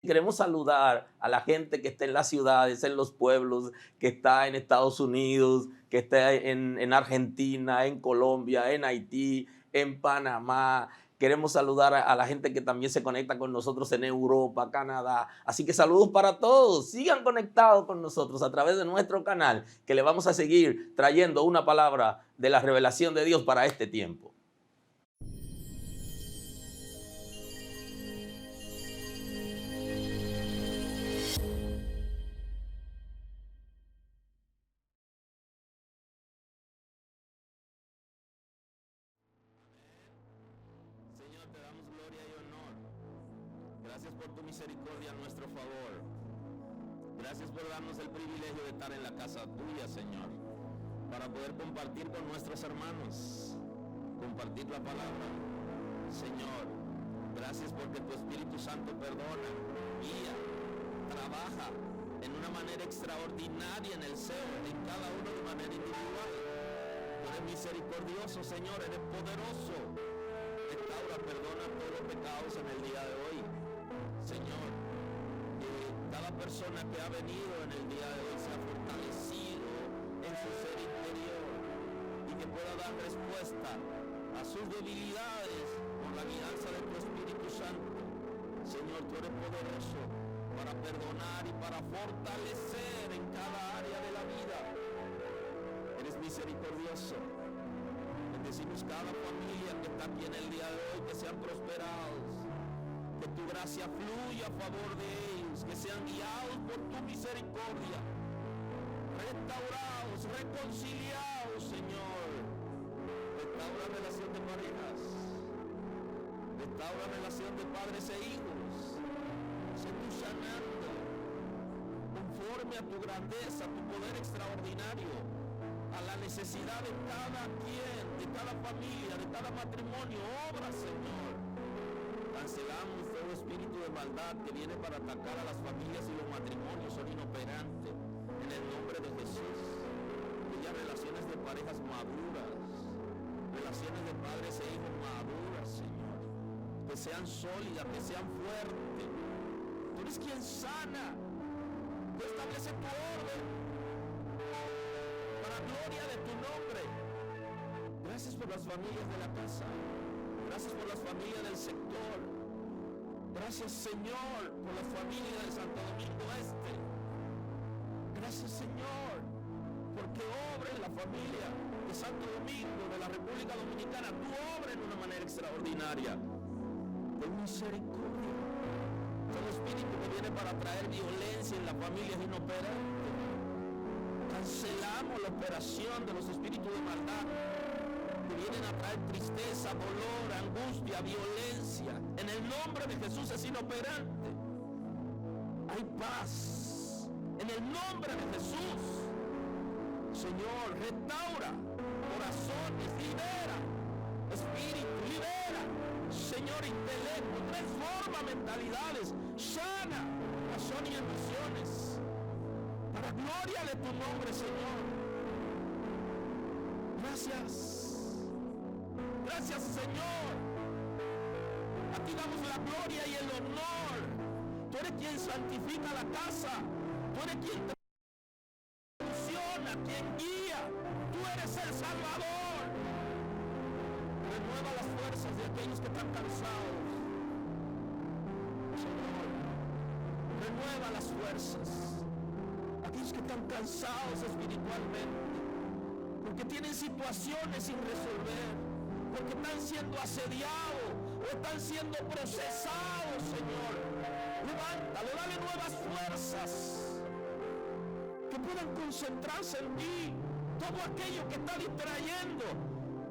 Queremos saludar a la gente que está en las ciudades, en los pueblos, que está en Estados Unidos, que está en Argentina, en Colombia, en Haití, en Panamá. Queremos saludar a la gente que también se conecta con nosotros en Europa, Canadá. Así que saludos para todos. Sigan conectados con nosotros a través de nuestro canal, que le vamos a seguir trayendo una palabra de la revelación de Dios para este tiempo. Señor, te damos gloria y honor. Gracias por tu misericordia a nuestro favor. Gracias por darnos el privilegio de estar en la casa tuya, Señor, para poder compartir con nuestros hermanos, compartir la palabra. Señor, gracias porque tu Espíritu Santo perdona, guía, trabaja en una manera extraordinaria en el ser, en cada uno de manera individual. Tú eres misericordioso, Señor, eres poderoso. Restaura, perdona todos los pecados en el día de hoy. Señor, que cada persona que ha venido en el día de hoy sea fortalecido en su ser interior y que pueda dar respuesta a sus debilidades con la guianza de tu Espíritu Santo. Señor, tú eres poderoso para perdonar y para fortalecer en cada área de la vida. Eres misericordioso. Bendecimos cada familia que está aquí en el día de hoy, que sean prosperados, que tu gracia fluya a favor de ellos, que sean guiados por tu misericordia, restaurados, reconciliados, Señor. Restaura relación de parejas, restaura relación de padres e hijos. Sé tú sanando, conforme a tu grandeza, tu poder extraordinario, a la necesidad de cada quien, de cada familia, de cada matrimonio. Obra, Señor. Cancelamos todo espíritu de maldad que viene para atacar a las familias y los matrimonios. Son inoperantes en el nombre de Jesús. Aquellas relaciones de parejas maduras, relaciones de padres e hijos maduras, Señor, que sean sólidas, que sean fuertes. Tú eres quien sana. Tú estableces tu orden para gloria de tu nombre. Gracias por las familias de la casa. Gracias por las familias del sector. Gracias, Señor, por las familias de Santo Domingo Este. Gracias, Señor, porque obra en la familia de Santo Domingo, de la República Dominicana. Tú obra en una manera extraordinaria. Con misericordia. Todo espíritu que viene para traer violencia en la familia es inoperante. Cancelamos la operación de los espíritus de maldad que vienen a traer tristeza, dolor, angustia, violencia. En el nombre de Jesús es inoperante. Hay paz. En el nombre de Jesús. Señor, restaura corazones, libera espíritu, libera, Señor, intelecto, transforma mentalidades, sana corazón y emociones. Para gloria de tu nombre, Señor. Gracias. Gracias, Señor. A ti damos la gloria y el honor. Tú eres quien santifica la casa. Tú eres quien funciona, quien guía. Tú eres el Salvador. Renueva las fuerzas de aquellos que están cansados. Señor, renueva las fuerzas. Aquellos que están cansados espiritualmente, porque tienen situaciones sin resolver, porque están siendo asediados o están siendo procesados, Señor. Levántalo, dale nuevas fuerzas, que puedan concentrarse en ti. Todo aquello que está distrayendo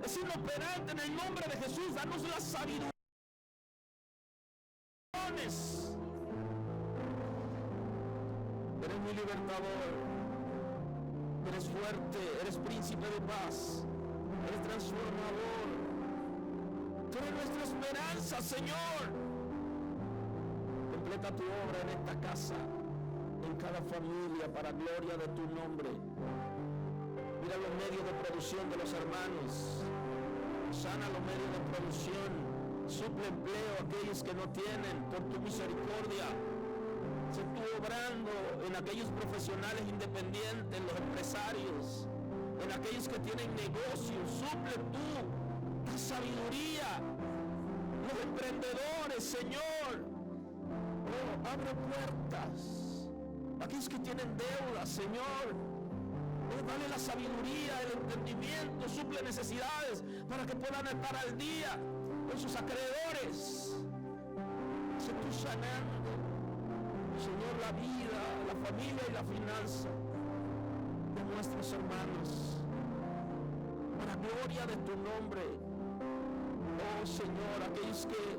es inoperante en el nombre de Jesús. Danos la sabiduría. Eres mi libertador, eres fuerte, eres príncipe de paz, eres transformador. Tú eres nuestra esperanza, Señor. Completa tu obra en esta casa, en cada familia, para gloria de tu nombre. Mira los medios de producción de los hermanos, sana los medios de producción, suple empleo a aquellos que no tienen, por tu misericordia. Sé tú obrando en aquellos profesionales independientes, los empresarios, en aquellos que tienen negocios. Suple tú, da sabiduría. Los emprendedores, Señor, oh, abre puertas. Aquellos que tienen deudas, Señor, oh, dale la sabiduría, el entendimiento, suple necesidades para que puedan estar al día con sus acreedores. Sé tú sanando, Señor, la vida, la familia y la finanza de nuestros hermanos, para gloria de tu nombre. Oh Señor, aquellos que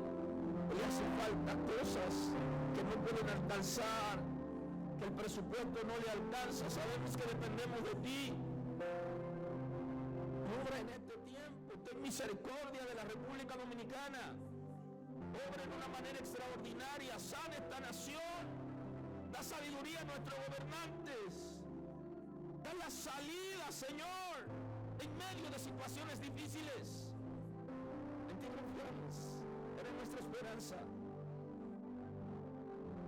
le hacen falta cosas que no pueden alcanzar, que el presupuesto no le alcanza, sabemos que dependemos de ti. Obra en este tiempo, ten misericordia de la República Dominicana. Obra en una manera extraordinaria, sana esta nación, da sabiduría a nuestros gobernantes, da la salida, Señor, en medio de situaciones difíciles. En ti confiamos, eres nuestra esperanza,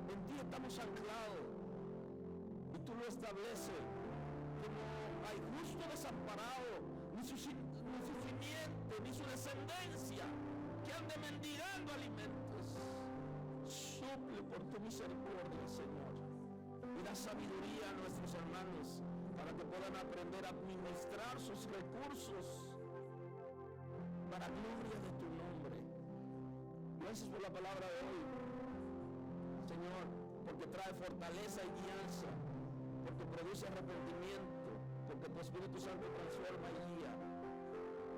en ti estamos anclados y tú lo estableces. Como hay justo desamparado, ni su simiente, ni su descendencia que ande mendigando alimentos. Suple por tu misericordia, Señor, y da sabiduría a nuestros hermanos para que puedan aprender a administrar sus recursos para gloria de tu nombre. Gracias por la palabra de hoy, Señor, porque trae fortaleza y guianza, porque produce arrepentimiento, porque tu Espíritu Santo transforma y guía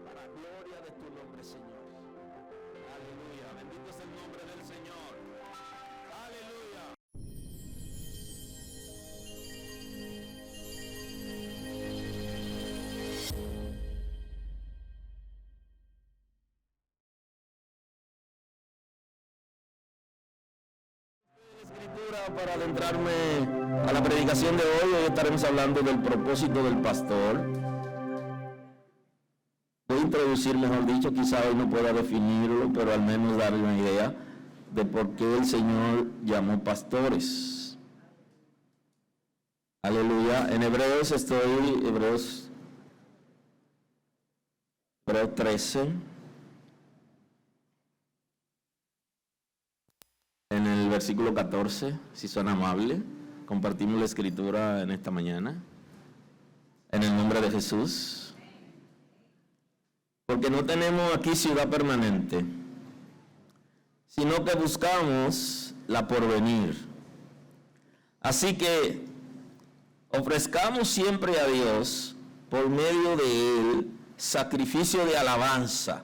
para gloria de tu nombre, Señor. Aleluya, bendito es el nombre del Señor. Aleluya. Escritura para adentrarme a la predicación de hoy. Hoy estaremos hablando del propósito del pastor. Voy a introducir, mejor dicho, quizá hoy no pueda definirlo, pero al menos darle una idea de por qué el Señor llamó pastores. Aleluya. En Hebreos estoy, Hebreos 13. En el versículo 14, si son amables, compartimos la escritura en esta mañana. En el nombre de Jesús. Porque no tenemos aquí ciudad permanente, sino que buscamos la porvenir. Así que ofrezcamos siempre a Dios, por medio de Él, sacrificio de alabanza.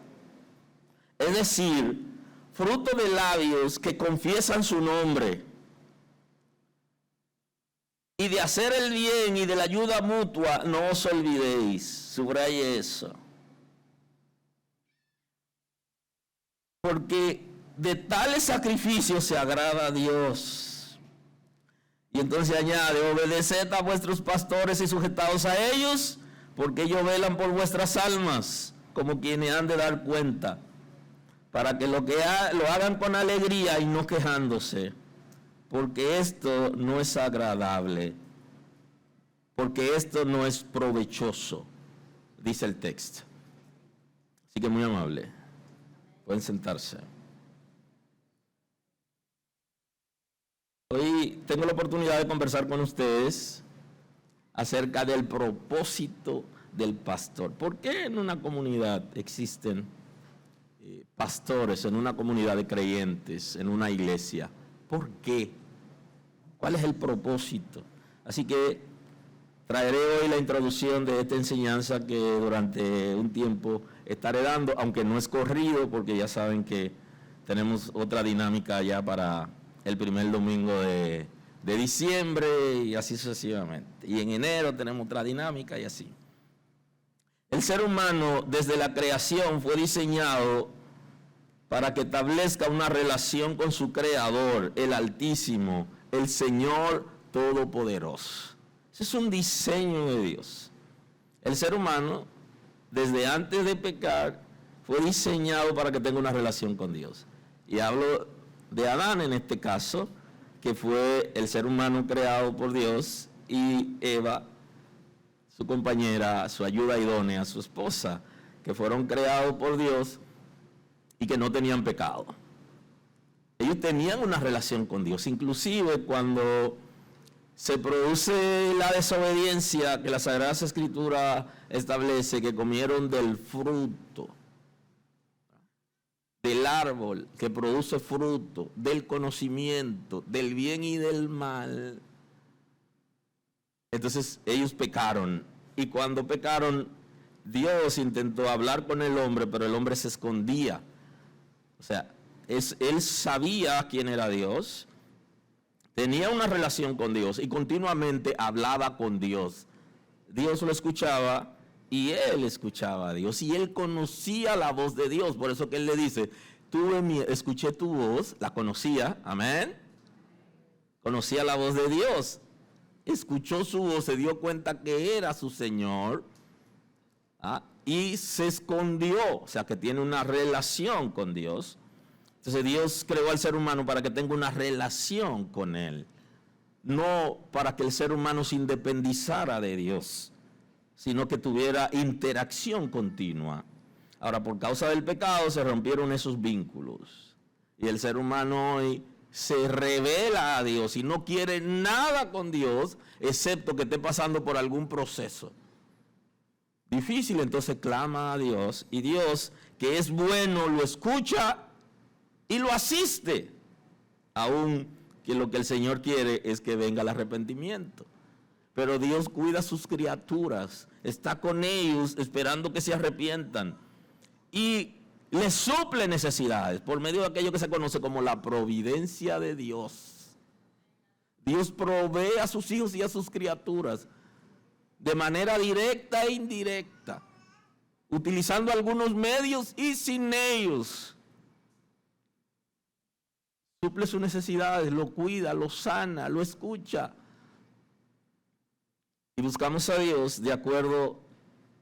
Es decir, fruto de labios que confiesan su nombre. Y de hacer el bien y de la ayuda mutua, no os olvidéis. Subraye eso. Porque de tales sacrificios se agrada a Dios. Y entonces añade, obedeced a vuestros pastores y sujetaos a ellos, porque ellos velan por vuestras almas, como quienes han de dar cuenta, para que lo hagan con alegría y no quejándose, porque esto no es agradable, porque esto no es provechoso, dice el texto. Así que muy amable. Pueden sentarse. Hoy tengo la oportunidad de conversar con ustedes acerca del propósito del pastor. ¿Por qué en una comunidad existen pastores, en una comunidad de creyentes, en una iglesia? ¿Por qué? ¿Cuál es el propósito? Así que traeré hoy la introducción de esta enseñanza que durante un tiempo estaré dando, aunque no es corrido, porque ya saben que tenemos otra dinámica ya para el primer domingo de diciembre y así sucesivamente. Y en enero tenemos otra dinámica y así. El ser humano desde la creación fue diseñado para que establezca una relación con su Creador, el Altísimo, el Señor Todopoderoso. Ese es un diseño de Dios. El ser humano, desde antes de pecar, fue diseñado para que tenga una relación con Dios. Y hablo de Adán en este caso, que fue el ser humano creado por Dios, y Eva, su compañera, su ayuda idónea, su esposa, que fueron creados por Dios y que no tenían pecado. Ellos tenían una relación con Dios, inclusive cuando se produce la desobediencia que la Sagrada Escritura establece, que comieron del fruto, del árbol que produce fruto, del conocimiento, del bien y del mal. Entonces ellos pecaron, y cuando pecaron, Dios intentó hablar con el hombre, pero el hombre se escondía. O sea, él sabía quién era Dios, tenía una relación con Dios y continuamente hablaba con Dios. Dios lo escuchaba y él escuchaba a Dios, y él conocía la voz de Dios. Por eso que él le dice, escuché tu voz, la conocía, amén. Conocía la voz de Dios, escuchó su voz, se dio cuenta que era su Señor, y se escondió, o sea que tiene una relación con Dios. Entonces Dios creó al ser humano para que tenga una relación con él, no para que el ser humano se independizara de Dios, sino que tuviera interacción continua. Ahora, por causa del pecado se rompieron esos vínculos, y el ser humano hoy se revela a Dios y no quiere nada con Dios, excepto que esté pasando por algún proceso difícil. Entonces clama a Dios, y Dios, que es bueno, lo escucha y lo asiste, aun que lo que el Señor quiere es que venga el arrepentimiento. Pero Dios cuida a sus criaturas, está con ellos esperando que se arrepientan, y les suple necesidades por medio de aquello que se conoce como la providencia de Dios. Dios provee a sus hijos y a sus criaturas de manera directa e indirecta, utilizando algunos medios y sin ellos. Suple sus necesidades, lo cuida, lo sana, lo escucha. Y buscamos a Dios de acuerdo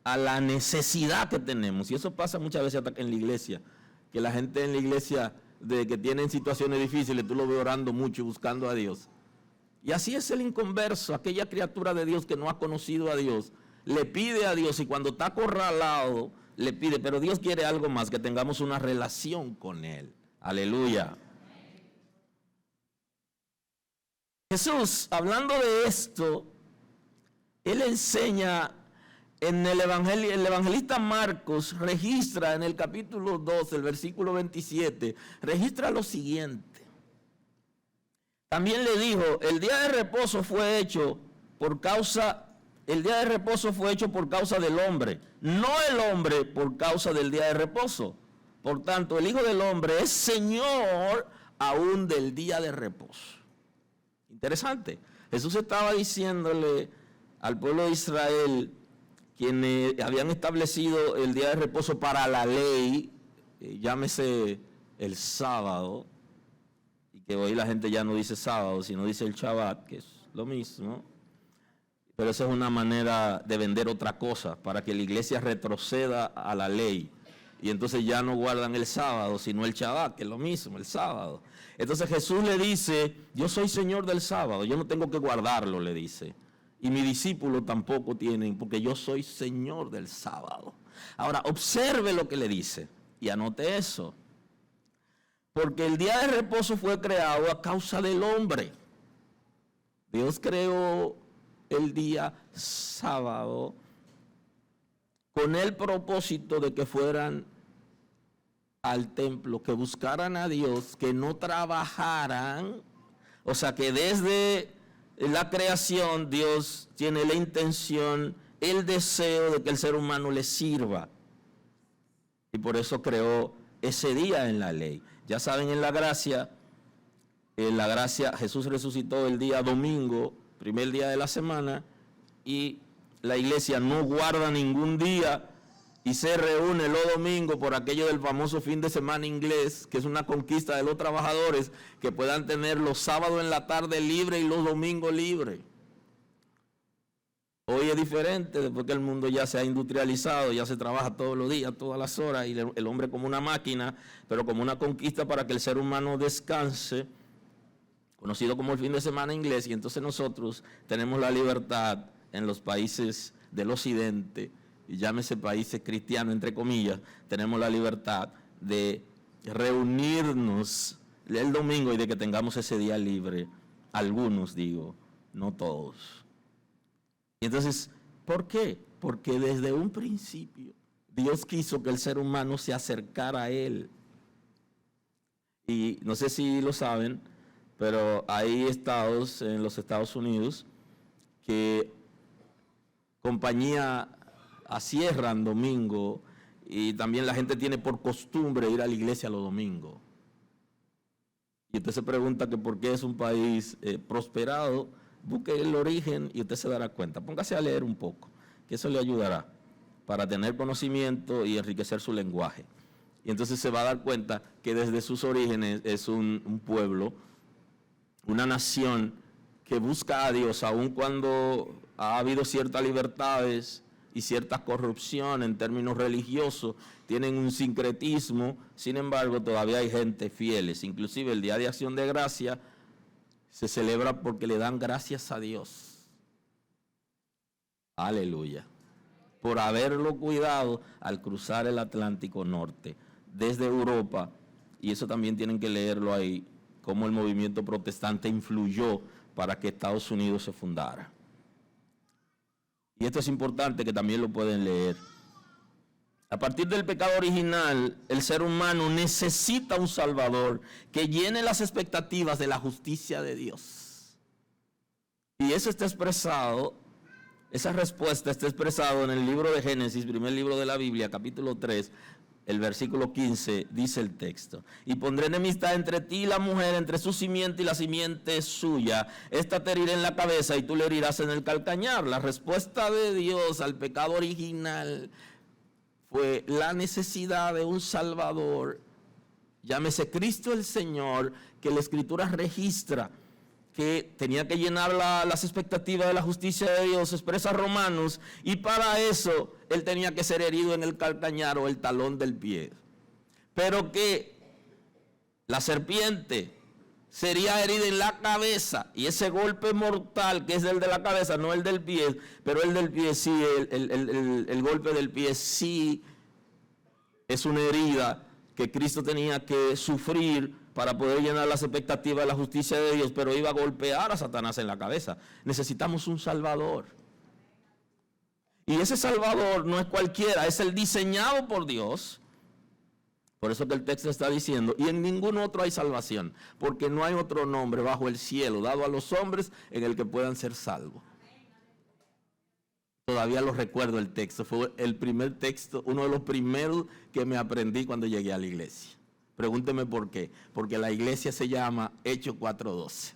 a la necesidad que tenemos. Y eso pasa muchas veces en la iglesia, que la gente en la iglesia, de que tienen situaciones difíciles, tú lo ves orando mucho y buscando a Dios. Y así es el inconverso, aquella criatura de Dios que no ha conocido a Dios, le pide a Dios, y cuando está acorralado, le pide, pero Dios quiere algo más, que tengamos una relación con Él. Aleluya. Jesús, hablando de esto, Él enseña en el Evangelio. El evangelista Marcos registra en el capítulo 2, el versículo 27, registra lo siguiente. También le dijo, el día de reposo fue hecho por causa del hombre, no el hombre por causa del día de reposo. Por tanto, el Hijo del Hombre es Señor aún del día de reposo. Interesante. Jesús estaba diciéndole al pueblo de Israel, quienes habían establecido el día de reposo para la ley, llámese el sábado, y que hoy la gente ya no dice sábado, sino dice el Shabbat, que es lo mismo, pero esa es una manera de vender otra cosa, para que la iglesia retroceda a la ley, y entonces ya no guardan el sábado, sino el Shabbat, que es lo mismo, el sábado. Entonces Jesús le dice, yo soy Señor del sábado, yo no tengo que guardarlo, le dice. Y mis discípulos tampoco tienen, porque yo soy Señor del sábado. Ahora, observe lo que le dice y anote eso. Porque el día de reposo fue creado a causa del hombre. Dios creó el día sábado con el propósito de que fueran al templo, que buscaran a Dios, que no trabajaran. O sea, que desde la creación Dios tiene la intención, el deseo de que el ser humano le sirva, y por eso creó ese día en la ley. Ya saben, en la gracia Jesús resucitó el día domingo, primer día de la semana, y la iglesia no guarda ningún día y se reúne los domingos por aquello del famoso fin de semana inglés, que es una conquista de los trabajadores, que puedan tener los sábados en la tarde libre y los domingos libres. Hoy es diferente, después que el mundo ya se ha industrializado, ya se trabaja todos los días, todas las horas, y el hombre como una máquina, pero como una conquista para que el ser humano descanse. conocido como el fin de semana inglés, y entonces nosotros tenemos la libertad en los países del occidente, y llámese países cristianos entre comillas, tenemos la libertad de reunirnos el domingo y de que tengamos ese día libre. Algunos, digo, no todos. Y entonces, ¿por qué? Porque desde un principio Dios quiso que el ser humano se acercara a Él. Y no sé si lo saben, pero hay estados en los Estados Unidos que compañía cierran domingo, y también la gente tiene por costumbre ir a la iglesia los domingos. Y usted se pregunta que por qué es un país prosperado. Busque el origen y usted se dará cuenta. Póngase a leer un poco, que eso le ayudará para tener conocimiento y enriquecer su lenguaje. Y entonces se va a dar cuenta que desde sus orígenes es un pueblo, una nación que busca a Dios, aun cuando ha habido ciertas libertades y cierta corrupción en términos religiosos, tienen un sincretismo. Sin embargo, todavía hay gente fieles. Inclusive el Día de Acción de Gracia se celebra porque le dan gracias a Dios. Aleluya. Por haberlo cuidado al cruzar el Atlántico Norte desde Europa. Y eso también tienen que leerlo ahí, cómo el movimiento protestante influyó para que Estados Unidos se fundara. Y esto es importante, que también lo pueden leer. A partir del pecado original, el ser humano necesita un Salvador que llene las expectativas de la justicia de Dios. Y eso está expresado, esa respuesta está expresado en el libro de Génesis, primer libro de la Biblia, capítulo 3, el versículo 15, dice el texto: y pondré enemistad entre ti y la mujer, entre su simiente y la simiente suya. Esta te herirá en la cabeza y tú le herirás en el calcañar. La respuesta de Dios al pecado original fue la necesidad de un Salvador, llámese Cristo el Señor, que la Escritura registra que tenía que llenar las expectativas de la justicia de Dios, expresa Romanos, y para eso Él tenía que ser herido en el calcañar o el talón del pie. Pero que la serpiente sería herida en la cabeza, y ese golpe mortal, que es el de la cabeza, no el del pie, pero el del pie sí, el golpe del pie sí es una herida que Cristo tenía que sufrir para poder llenar las expectativas de la justicia de Dios, pero iba a golpear a Satanás en la cabeza. Necesitamos un Salvador. Y ese Salvador no es cualquiera, es el diseñado por Dios. Por eso que el texto está diciendo: y en ningún otro hay salvación, porque no hay otro nombre bajo el cielo dado a los hombres en el que puedan ser salvos. Todavía lo recuerdo el texto, fue el primer texto, uno de los primeros que me aprendí cuando llegué a la iglesia. Pregúnteme por qué. Porque la iglesia se llama Hechos 4:12.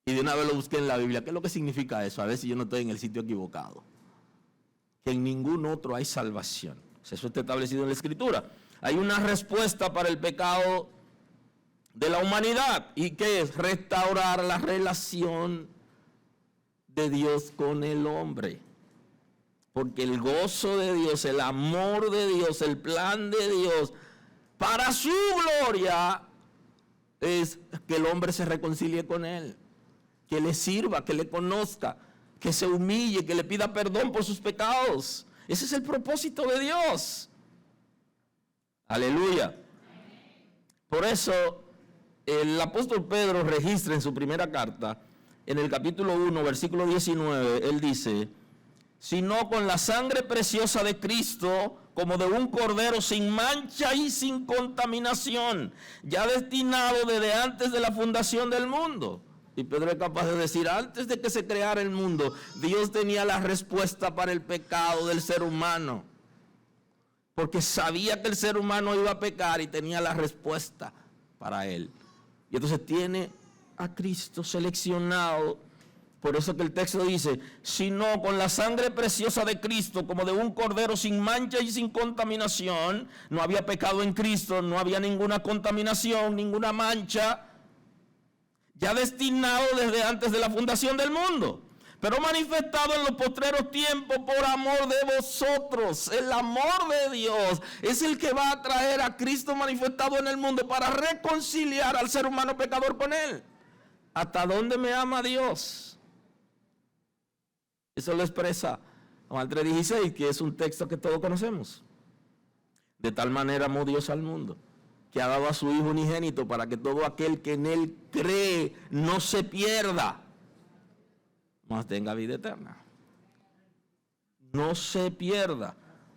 Y de una vez lo busqué en la Biblia. ¿Qué es lo que significa eso? A ver si yo no estoy en el sitio equivocado. Que en ningún otro hay salvación. Eso está establecido en la Escritura. Hay una respuesta para el pecado de la humanidad. ¿Y qué es? Restaurar la relación de Dios con el hombre. Porque el gozo de Dios, el amor de Dios, el plan de Dios para su gloria es que el hombre se reconcilie con Él, que le sirva, que le conozca, que se humille, que le pida perdón por sus pecados. Ese es el propósito de Dios. Aleluya. Por eso el apóstol Pedro registra en su primera carta, en el capítulo 1, versículo 19, él dice: sino con la sangre preciosa de Cristo, como de un cordero sin mancha y sin contaminación, ya destinado desde antes de la fundación del mundo. Y Pedro es capaz de decir: antes de que se creara el mundo, Dios tenía la respuesta para el pecado del ser humano, porque sabía que el ser humano iba a pecar y tenía la respuesta para él. Y entonces tiene a Cristo seleccionado. Por eso que el texto dice: sino con la sangre preciosa de Cristo, como de un cordero sin mancha y sin contaminación. No había pecado en Cristo, no había ninguna contaminación, ninguna mancha, ya destinado desde antes de la fundación del mundo. pero manifestado en los postreros tiempos por amor de vosotros. El amor de Dios es el que va a traer a Cristo manifestado en el mundo para reconciliar al ser humano pecador con Él. ¿Hasta dónde me ama Dios? Eso lo expresa Juan 3:16, que es un texto que todos conocemos. De tal manera amó Dios al mundo, que ha dado a su Hijo unigénito para que todo aquel que en Él cree no se pierda, mas tenga vida eterna. No se pierda,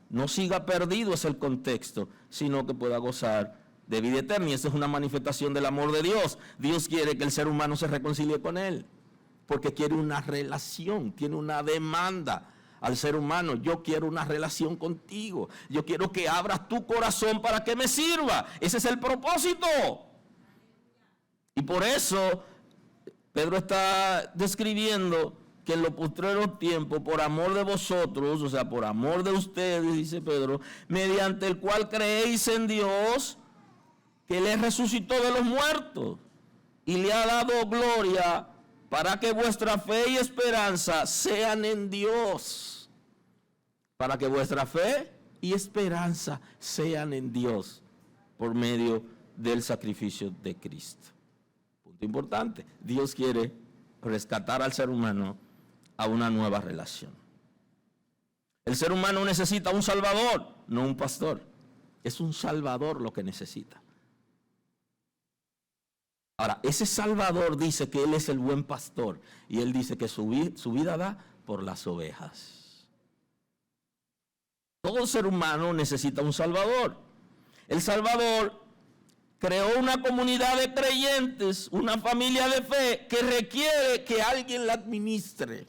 no siga perdido, es el contexto, sino que pueda gozar de vida eterna. Y esa es una manifestación del amor de Dios. Dios quiere que el ser humano se reconcilie con Él, porque quiere una relación, tiene una demanda al ser humano. Yo quiero una relación contigo, yo quiero que abras tu corazón para que me sirva. Ese es el propósito. Y por eso Pedro está describiendo que en los postreros tiempos, por amor de vosotros, o sea, por amor de ustedes, dice Pedro, mediante el cual creéis en Dios, que les resucitó de los muertos y le ha dado gloria, para que vuestra fe y esperanza sean en Dios. Para que vuestra fe y esperanza sean en Dios por medio del sacrificio de Cristo. Punto importante. Dios quiere rescatar al ser humano a una nueva relación. El ser humano necesita un salvador, no un pastor. Es un salvador lo que necesita. Ahora, ese Salvador dice que Él es el buen pastor, y Él dice que su vida da por las ovejas. Todo ser humano necesita un Salvador. El Salvador creó una comunidad de creyentes, una familia de fe que requiere que alguien la administre.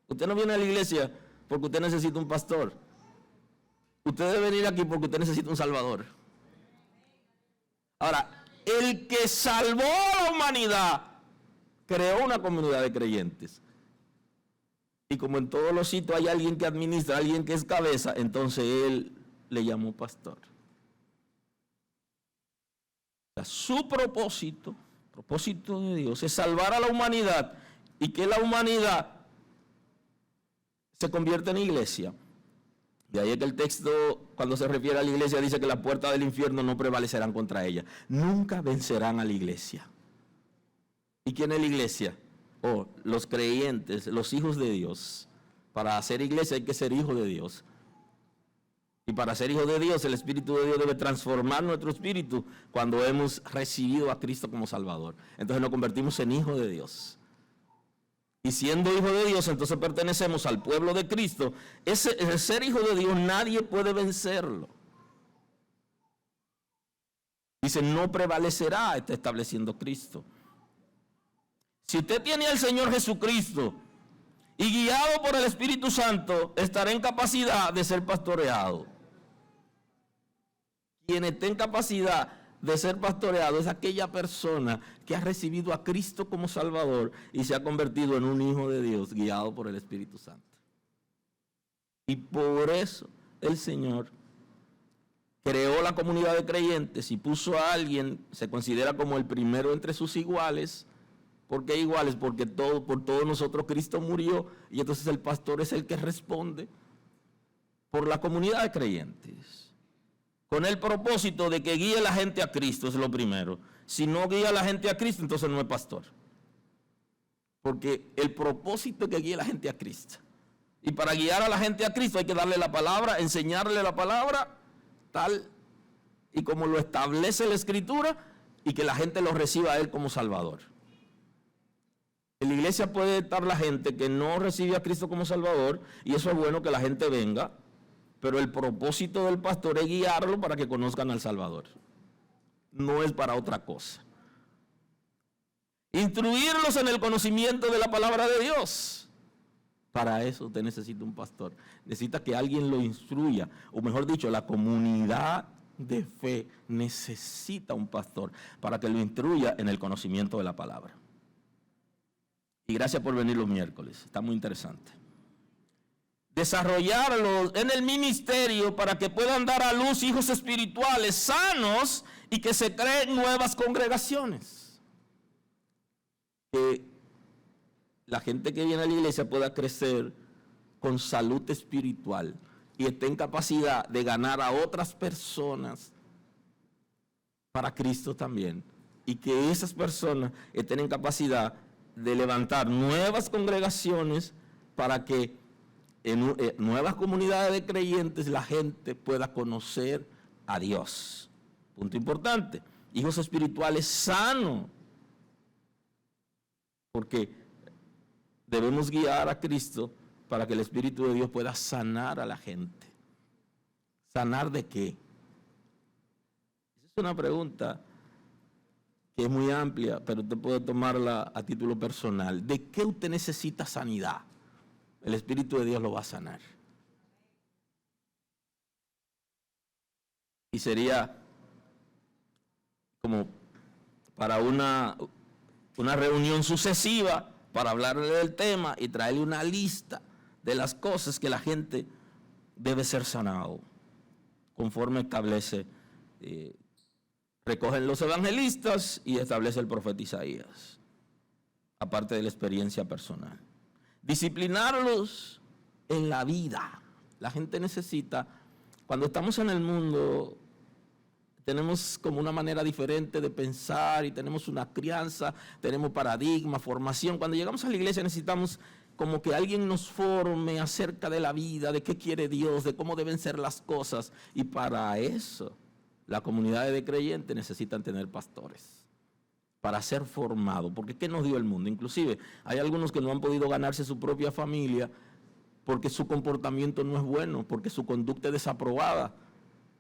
Usted no viene a la iglesia porque usted necesita un pastor. Usted debe venir aquí porque usted necesita un Salvador. Ahora, el que salvó a la humanidad creó una comunidad de creyentes. Y como en todos los sitios hay alguien que administra, alguien que es cabeza, entonces Él le llamó pastor. Su propósito de Dios es salvar a la humanidad y que la humanidad se convierta en iglesia. De ahí es que el texto, cuando se refiere a la iglesia, dice que las puertas del infierno no prevalecerán contra ella. Nunca vencerán a la iglesia. ¿Y quién es la iglesia? Los creyentes, los hijos de Dios. Para hacer iglesia hay que ser hijo de Dios. Y para ser hijo de Dios, el Espíritu de Dios debe transformar nuestro espíritu cuando hemos recibido a Cristo como Salvador. Entonces nos convertimos en hijos de Dios. Y siendo hijo de Dios, entonces pertenecemos al pueblo de Cristo. Ese ser hijo de Dios, nadie puede vencerlo. Dice, no prevalecerá, está estableciendo Cristo. Si usted tiene al Señor Jesucristo y guiado por el Espíritu Santo, estará en capacidad de ser pastoreado. Quien esté en capacidad de ser pastoreado es aquella persona que ha recibido a Cristo como Salvador y se ha convertido en un hijo de Dios guiado por el Espíritu Santo. Y por eso el Señor creó la comunidad de creyentes y puso a alguien, se considera como el primero entre sus iguales. ¿Por qué iguales? Porque por todos nosotros Cristo murió, y entonces el pastor es el que responde por la comunidad de creyentes. Con el propósito de que guíe la gente a Cristo, es lo primero. Si no guía a la gente a Cristo, entonces no es pastor. Porque el propósito es que guíe a la gente a Cristo. Y para guiar a la gente a Cristo hay que darle la palabra, enseñarle la palabra, tal y como lo establece la Escritura, y que la gente lo reciba a Él como Salvador. En la iglesia puede estar la gente que no recibe a Cristo como Salvador, y eso es bueno que la gente venga, pero el propósito del pastor es guiarlo para que conozcan al Salvador. No es para otra cosa. Instruirlos en el conocimiento de la palabra de Dios. Para eso usted necesita un pastor. Necesita que alguien lo instruya, o mejor dicho, la comunidad de fe necesita un pastor para que lo instruya en el conocimiento de la palabra. Y gracias por venir los miércoles, está muy interesante. Desarrollarlos en el ministerio para que puedan dar a luz hijos espirituales sanos y que se creen nuevas congregaciones. la gente que viene a la iglesia pueda crecer con salud espiritual y esté en capacidad de ganar a otras personas para Cristo también, y que esas personas estén en capacidad de levantar nuevas congregaciones para que en nuevas comunidades de creyentes la gente pueda conocer a Dios. Punto importante. Hijos espirituales sanos, porque debemos guiar a Cristo para que el Espíritu de Dios pueda sanar a la gente. ¿Sanar de qué? Esa es una pregunta que es muy amplia, pero usted puede tomarla a título personal. ¿De qué usted necesita sanidad? El Espíritu de Dios lo va a sanar. Y sería como para una reunión sucesiva para hablarle del tema y traerle una lista de las cosas que la gente debe ser sanado, conforme establece, recogen los evangelistas y establece el profeta Isaías, aparte de la experiencia personal. Disciplinarlos en la vida. La gente necesita, cuando estamos en el mundo, tenemos como una manera diferente de pensar y tenemos una crianza, tenemos paradigma, formación. Cuando llegamos a la iglesia necesitamos como que alguien nos forme acerca de la vida, de qué quiere Dios, de cómo deben ser las cosas. Y para eso, las comunidades de creyentes necesitan tener pastores para ser formados. Porque ¿qué nos dio el mundo? Inclusive hay algunos que no han podido ganarse su propia familia porque su comportamiento no es bueno, porque su conducta es desaprobada,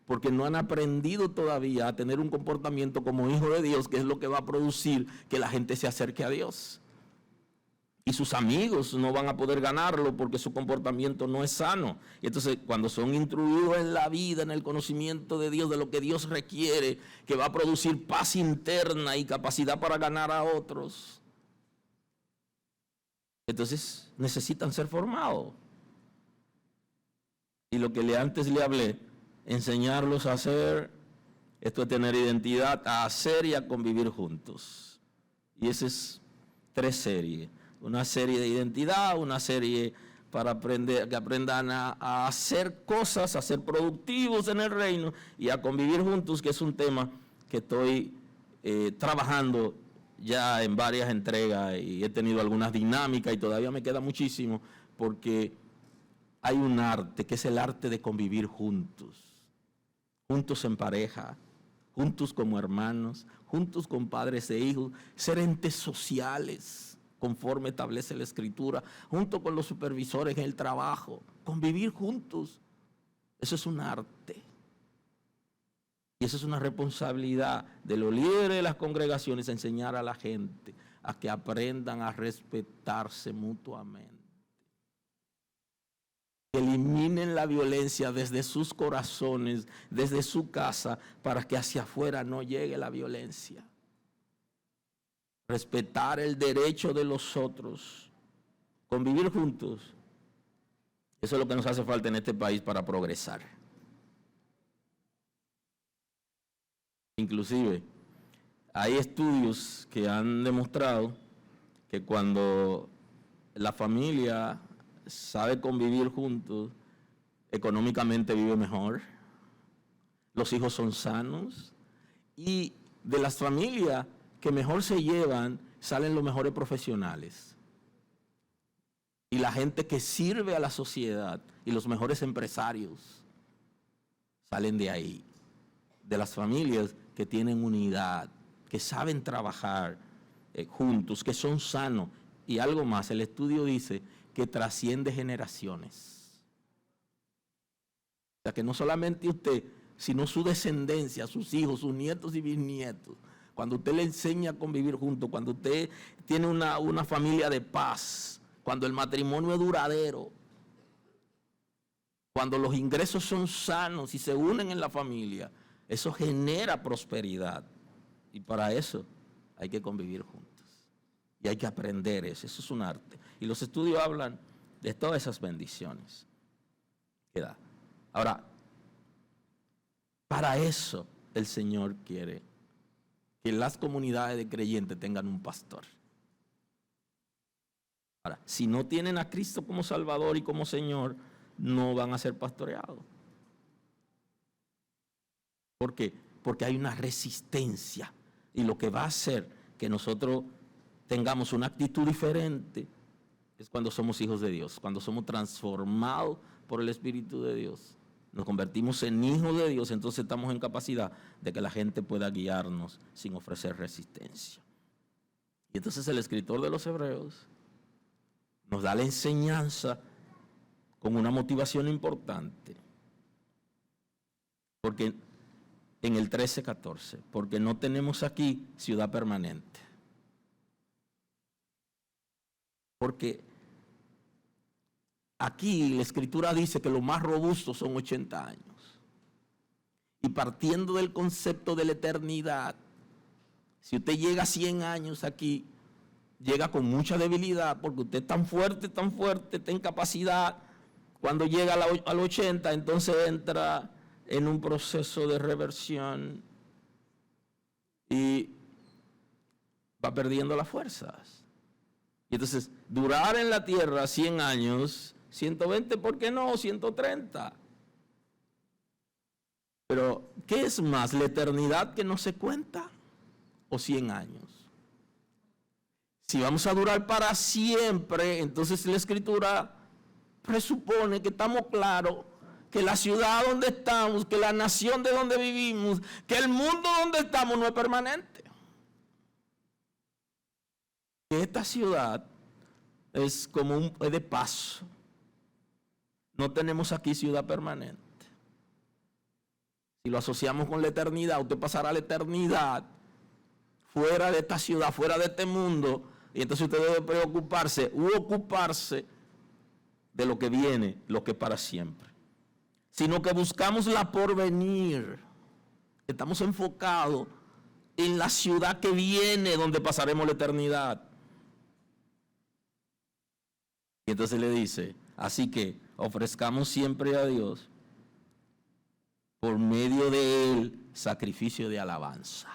porque no han aprendido todavía a tener un comportamiento como hijo de Dios, que es lo que va a producir que la gente se acerque a Dios. Y sus amigos no van a poder ganarlo porque su comportamiento no es sano. Y entonces, cuando son instruidos en la vida, en el conocimiento de Dios, de lo que Dios requiere, que va a producir paz interna y capacidad para ganar a otros, entonces necesitan ser formados. Y lo que antes le hablé, enseñarlos a hacer, esto es tener identidad, a hacer y a convivir juntos. Y esa es 3 series. Una serie de identidad, una serie para aprender, que aprendan a hacer cosas, a ser productivos en el reino y a convivir juntos, que es un tema que estoy trabajando ya en varias entregas y he tenido algunas dinámicas y todavía me queda muchísimo, porque hay un arte que es el arte de convivir juntos, juntos en pareja, juntos como hermanos, juntos con padres e hijos, ser entes sociales, conforme establece la Escritura, junto con los supervisores en el trabajo, convivir juntos. Eso es un arte. Y eso es una responsabilidad de los líderes de las congregaciones, enseñar a la gente a que aprendan a respetarse mutuamente. Que eliminen la violencia desde sus corazones, desde su casa, para que hacia afuera no llegue la violencia. Respetar el derecho de los otros, convivir juntos. Eso es lo que nos hace falta en este país para progresar. Inclusive, hay estudios que han demostrado que cuando la familia sabe convivir juntos, económicamente vive mejor, los hijos son sanos, y de las familias que mejor se llevan, salen los mejores profesionales. Y la gente que sirve a la sociedad y los mejores empresarios salen de ahí, de las familias que tienen unidad, que saben trabajar juntos, que son sanos. Y algo más, el estudio dice que trasciende generaciones. O sea, que no solamente usted, sino su descendencia, sus hijos, sus nietos y bisnietos. Cuando usted le enseña a convivir juntos, cuando usted tiene una familia de paz, cuando el matrimonio es duradero, cuando los ingresos son sanos y se unen en la familia, eso genera prosperidad. Y para eso hay que convivir juntos. Y hay que aprender eso. Eso es un arte. Y los estudios hablan de todas esas bendiciones que da. Ahora, para eso el Señor quiere que las comunidades de creyentes tengan un pastor. Ahora, si no tienen a Cristo como Salvador y como Señor, no van a ser pastoreados. ¿Por qué? Porque hay una resistencia. Y lo que va a hacer que nosotros tengamos una actitud diferente es cuando somos hijos de Dios, cuando somos transformados por el Espíritu de Dios. Nos convertimos en hijos de Dios, entonces estamos en capacidad de que la gente pueda guiarnos sin ofrecer resistencia. Y entonces el escritor de los Hebreos nos da la enseñanza con una motivación importante. Porque en el 13:14, porque no tenemos aquí ciudad permanente. Porque aquí la Escritura dice que lo más robusto son 80 años. Y partiendo del concepto de la eternidad, si usted llega a 100 años aquí, llega con mucha debilidad, porque usted es tan fuerte, está en capacidad. Cuando llega al 80, entonces entra en un proceso de reversión y va perdiendo las fuerzas. Y entonces, durar en la tierra 100 años, 120, ¿por qué no? 130. Pero, ¿qué es más? ¿La eternidad que no se cuenta o 100 años? Si vamos a durar para siempre, entonces la Escritura presupone que estamos claros que la ciudad donde estamos, que la nación de donde vivimos, que el mundo donde estamos no es permanente. Que esta ciudad es como es de paso. No tenemos aquí ciudad permanente. Si lo asociamos con la eternidad, usted pasará la eternidad fuera de esta ciudad, fuera de este mundo, y entonces usted debe preocuparse u ocuparse de lo que viene, lo que es para siempre. Sino que buscamos la porvenir. Estamos enfocados en la ciudad que viene, donde pasaremos la eternidad. Y entonces le dice, así que ofrezcamos siempre a Dios, por medio de Él, sacrificio de alabanza.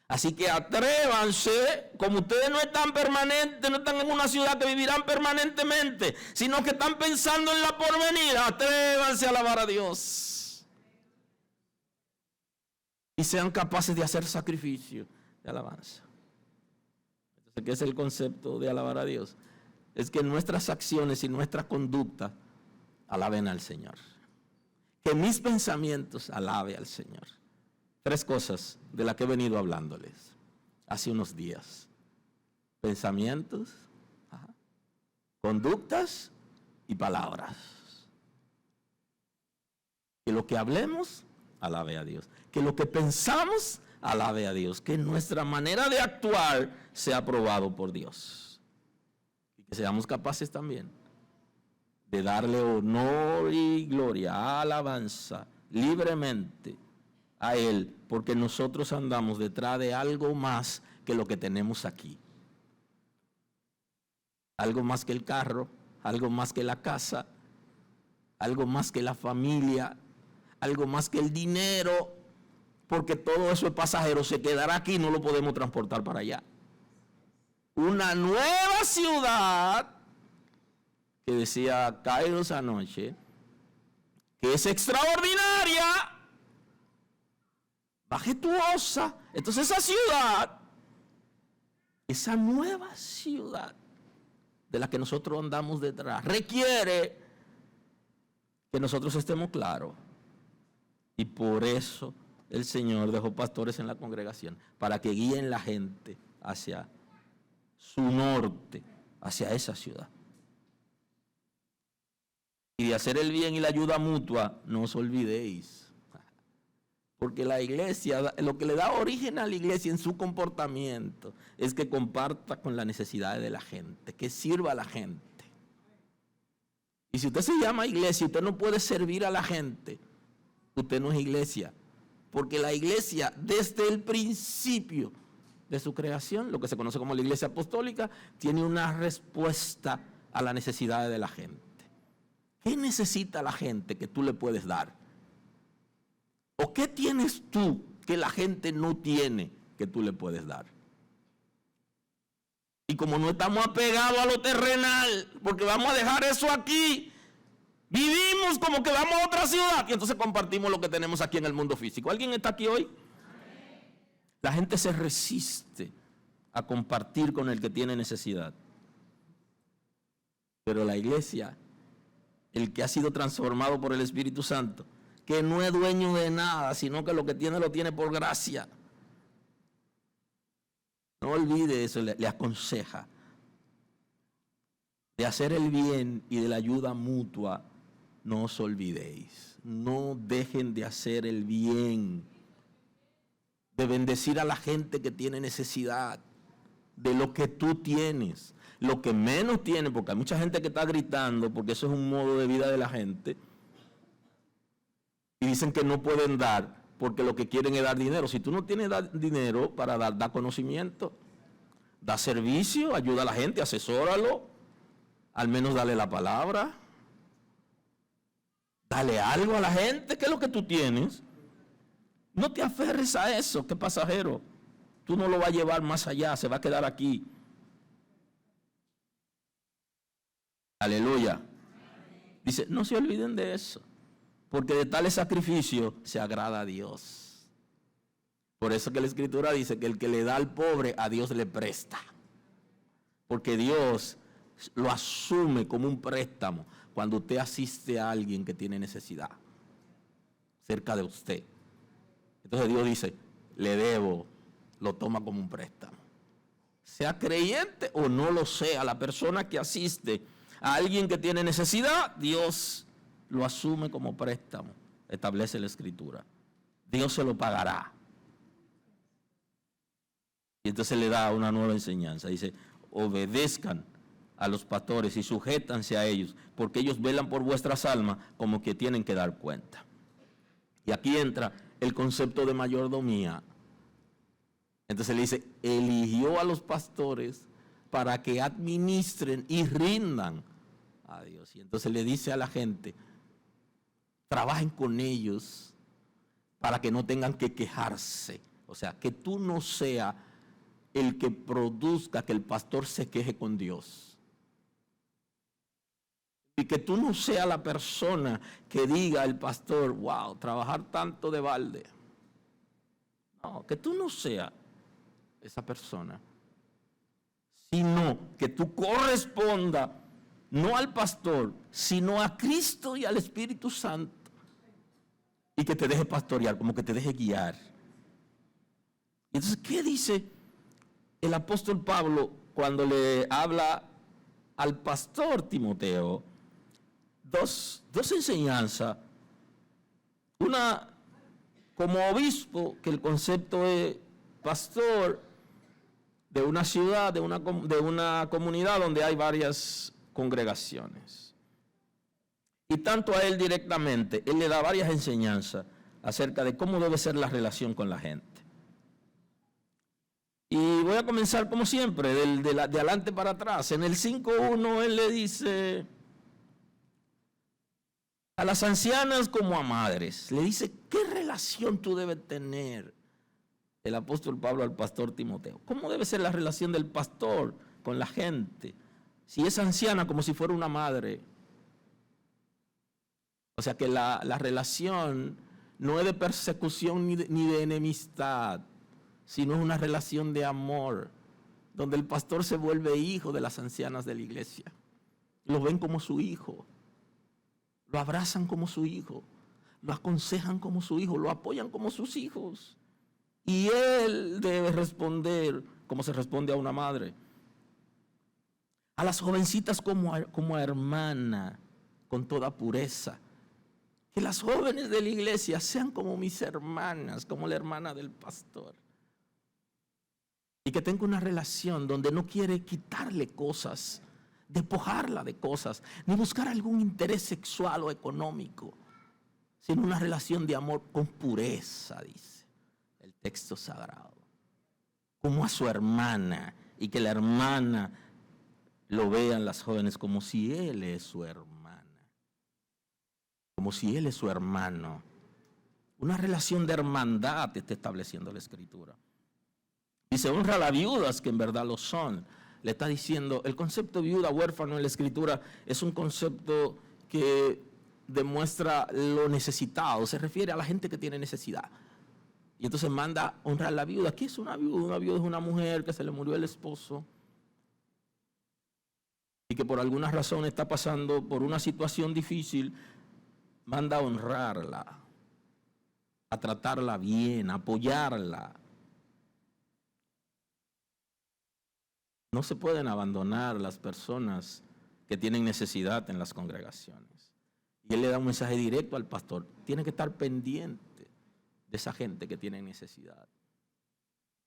Así que atrévanse, como ustedes no están permanentes, no están en una ciudad que vivirán permanentemente, sino que están pensando en la porvenir, atrévanse a alabar a Dios. Y sean capaces de hacer sacrificio de alabanza. Entonces, ¿qué es el concepto de alabar a Dios? Es que nuestras acciones y nuestra conducta alaben al Señor. Que mis pensamientos alaben al Señor. 3 cosas de las que he venido hablándoles hace unos días. Pensamientos, conductas y palabras. Que lo que hablemos, alabe a Dios. Que lo que pensamos, alabe a Dios. Que nuestra manera de actuar sea aprobado por Dios. Y que seamos capaces también de darle honor y gloria, alabanza, libremente a Él, porque nosotros andamos detrás de algo más que lo que tenemos aquí. Algo más que el carro, algo más que la casa, algo más que la familia, algo más que el dinero, porque todo eso es pasajero, se quedará aquí y no lo podemos transportar para allá. Una nueva ciudad, que decía Kairos anoche, que es extraordinaria, majestuosa. Entonces esa ciudad, esa nueva ciudad de la que nosotros andamos detrás, requiere que nosotros estemos claros. Y por eso el Señor dejó pastores en la congregación, para que guíen la gente hacia su norte, hacia esa ciudad. Y de hacer el bien y la ayuda mutua, no os olvidéis. Porque la iglesia, lo que le da origen a la iglesia en su comportamiento, es que comparta con las necesidades de la gente, que sirva a la gente. Y si usted se llama iglesia y usted no puede servir a la gente, usted no es iglesia. Porque la iglesia, desde el principio de su creación, lo que se conoce como la iglesia apostólica, tiene una respuesta a las necesidades de la gente. ¿Qué necesita la gente que tú le puedes dar? ¿O qué tienes tú que la gente no tiene que tú le puedes dar? Y como no estamos apegados a lo terrenal, porque vamos a dejar eso aquí, vivimos como que vamos a otra ciudad y entonces compartimos lo que tenemos aquí en el mundo físico. ¿Alguien está aquí hoy? La gente se resiste a compartir con el que tiene necesidad. Pero la iglesia, el que ha sido transformado por el Espíritu Santo, que no es dueño de nada, sino que lo que tiene lo tiene por gracia. No olvide eso, le aconseja de hacer el bien y de la ayuda mutua. No os olvidéis, no dejen de hacer el bien, de bendecir a la gente que tiene necesidad, de lo que tú tienes, lo que menos tiene, porque hay mucha gente que está gritando, porque eso es un modo de vida de la gente, y dicen que no pueden dar, porque lo que quieren es dar dinero. Si tú no tienes dinero para dar, da conocimiento, da servicio, ayuda a la gente, asesóralo, al menos dale la palabra, dale algo a la gente. ¿Qué es lo que tú tienes? No te aferres a eso, que es pasajero. Tú no lo vas a llevar más allá, se va a quedar aquí. Aleluya. Dice, no se olviden de eso, porque de tales sacrificios se agrada a Dios. Por eso que la Escritura dice que el que le da al pobre, a Dios le presta. Porque Dios lo asume como un préstamo cuando usted asiste a alguien que tiene necesidad cerca de usted. Entonces Dios dice, le debo, lo toma como un préstamo. Sea creyente o no lo sea, la persona que asiste a alguien que tiene necesidad, Dios lo asume como préstamo, establece la Escritura. Dios se lo pagará. Y entonces le da una nueva enseñanza. Dice, obedezcan a los pastores y sujétanse a ellos, porque ellos velan por vuestras almas como que tienen que dar cuenta. Y aquí entra el concepto de mayordomía. Entonces le dice, eligió a los pastores para que administren y rindan a Dios. Y entonces le dice a la gente, trabajen con ellos para que no tengan que quejarse. O sea, que tú no seas el que produzca que el pastor se queje con Dios. Y que tú no seas la persona que diga al pastor, wow, trabajar tanto de balde. No, que tú no seas esa persona, sino que tú corresponda no al pastor, sino a Cristo y al Espíritu Santo. Y que te deje pastorear, como que te deje guiar. Entonces, ¿qué dice el apóstol Pablo cuando le habla al pastor Timoteo? Dos enseñanzas. Una como obispo, que el concepto es pastor de una ciudad, de una comunidad donde hay varias congregaciones. Y tanto a él directamente, él le da varias enseñanzas acerca de cómo debe ser la relación con la gente. Y voy a comenzar como siempre, de adelante para atrás. En el 5.1 él le dice a las ancianas como a madres, le dice qué relación tú debes tener, el apóstol Pablo al pastor Timoteo. ¿Cómo debe ser la relación del pastor con la gente? Si es anciana, como si fuera una madre. O sea que la relación no es de persecución ni de enemistad, sino es una relación de amor, donde el pastor se vuelve hijo de las ancianas de la iglesia. Lo ven como su hijo, lo abrazan como su hijo, lo aconsejan como su hijo, lo apoyan como sus hijos. Y él debe responder como se responde a una madre. A las jovencitas como a hermana, con toda pureza. Que las jóvenes de la iglesia sean como mis hermanas, como la hermana del pastor. Y que tenga una relación donde no quiere quitarle cosas, despojarla de cosas, ni buscar algún interés sexual o económico, sino una relación de amor con pureza, dice el texto sagrado. Como a su hermana, y que la hermana lo vean las jóvenes como si él es su hermana, como si él es su hermano. Una relación de hermandad está estableciendo la Escritura. Dice, honra a las viudas, que en verdad lo son. le está diciendo, el concepto viuda, huérfano en la Escritura es un concepto que demuestra lo necesitado, se refiere a la gente que tiene necesidad. Y entonces manda honrar a la viuda. ¿Qué es una viuda? Una viuda es una mujer que se le murió el esposo y que por alguna razón está pasando por una situación difícil. Manda a honrarla, a tratarla bien, a apoyarla. No se pueden abandonar las personas que tienen necesidad en las congregaciones. Y él le da un mensaje directo al pastor. Tiene que estar pendiente de esa gente que tiene necesidad.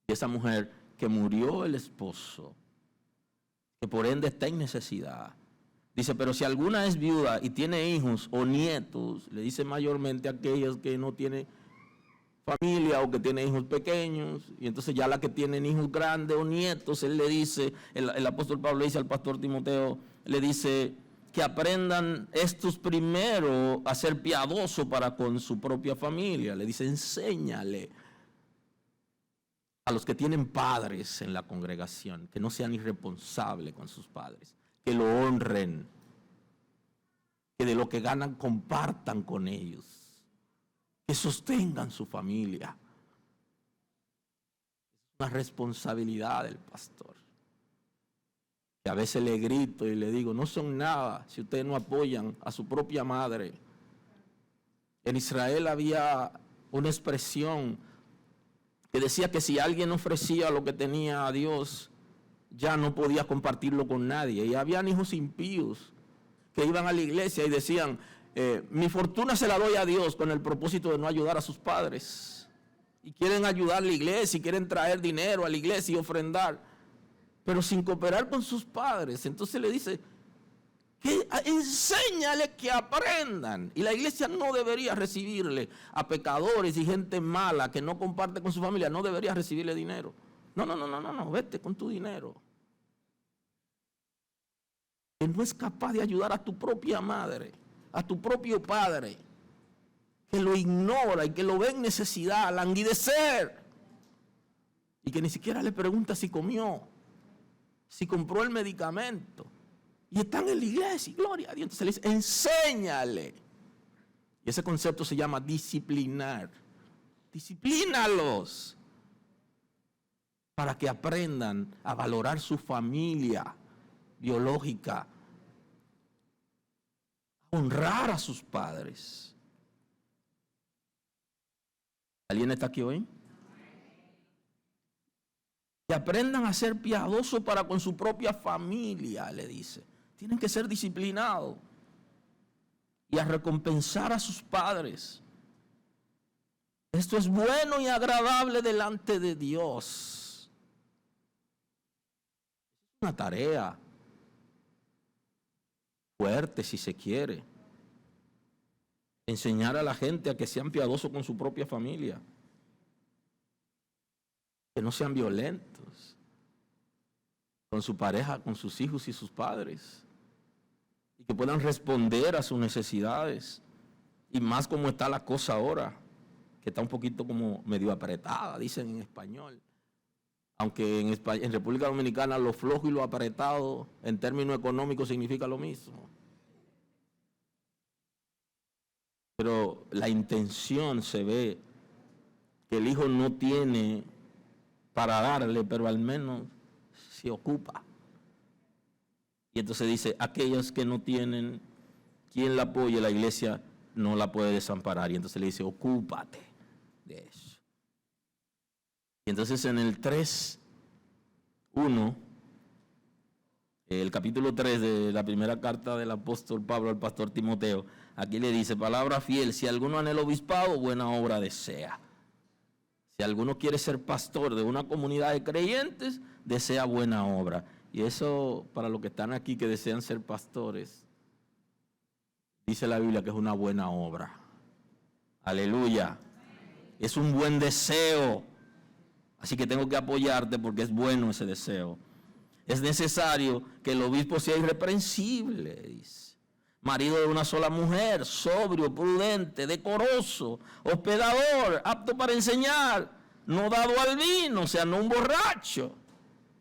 Y esa mujer que murió el esposo, que por ende está en necesidad. Dice, pero si alguna es viuda y tiene hijos o nietos, le dice mayormente a aquellas que no tienen familia o que tienen hijos pequeños, y entonces ya la que tienen hijos grandes o nietos, él le dice, el apóstol Pablo le dice al pastor Timoteo, le dice que aprendan estos primero a ser piadosos para con su propia familia. Le dice, enséñale a los que tienen padres en la congregación, que no sean irresponsables con sus padres, que lo honren, que de lo que ganan compartan con ellos, que sostengan su familia. Es una responsabilidad del pastor. Que a veces le grito y le digo, no son nada si ustedes no apoyan a su propia madre. En Israel había una expresión que decía que si alguien ofrecía lo que tenía a Dios, ya no podía compartirlo con nadie. Y habían hijos impíos que iban a la iglesia y decían, mi fortuna se la doy a Dios con el propósito de no ayudar a sus padres. Y quieren ayudar a la iglesia y quieren traer dinero a la iglesia y ofrendar, pero sin cooperar con sus padres. Entonces le dice, que enséñale que aprendan. Y la iglesia no debería recibirle a pecadores y gente mala que no comparte con su familia, no debería recibirle dinero. No, vete con tu dinero. Que no es capaz de ayudar a tu propia madre, a tu propio padre, que lo ignora y que lo ve en necesidad, languidecer, y que ni siquiera le pregunta si comió, si compró el medicamento, y están en la iglesia, y gloria a Dios. Entonces le dice, enséñale. Y ese concepto se llama disciplinar. Disciplínalos para que aprendan a valorar su familia biológica, a honrar a sus padres. ¿Alguien está aquí hoy? Que aprendan a ser piadosos para con su propia familia, le dice. Tienen que ser disciplinados y a recompensar a sus padres. Esto es bueno y agradable delante de Dios. Es una tarea fuerte, si se quiere. Enseñar a la gente a que sean piadosos con su propia familia. Que no sean violentos con su pareja, con sus hijos y sus padres. Y que puedan responder a sus necesidades. Y más como está la cosa ahora, que está un poquito como medio apretada, dicen en español. Aunque en República Dominicana lo flojo y lo apretado en términos económicos significa lo mismo. Pero la intención se ve que el hijo no tiene para darle, pero al menos se ocupa. Y entonces dice, aquellos que no tienen quien la apoye, la iglesia no la puede desamparar. Y entonces le dice, ocúpate de eso. Y entonces en el 3:1, el capítulo 3 de la primera carta del apóstol Pablo al pastor Timoteo, aquí le dice, palabra fiel, si alguno anhela obispado, buena obra desea. Si alguno quiere ser pastor de una comunidad de creyentes, desea buena obra. Y eso, para los que están aquí que desean ser pastores, dice la Biblia que es una buena obra. Aleluya. Es un buen deseo. Así que tengo que apoyarte porque es bueno ese deseo. Es necesario que el obispo sea irreprensible, dice. Marido de una sola mujer, sobrio, prudente, decoroso, hospedador, apto para enseñar, no dado al vino, o sea, no un borracho,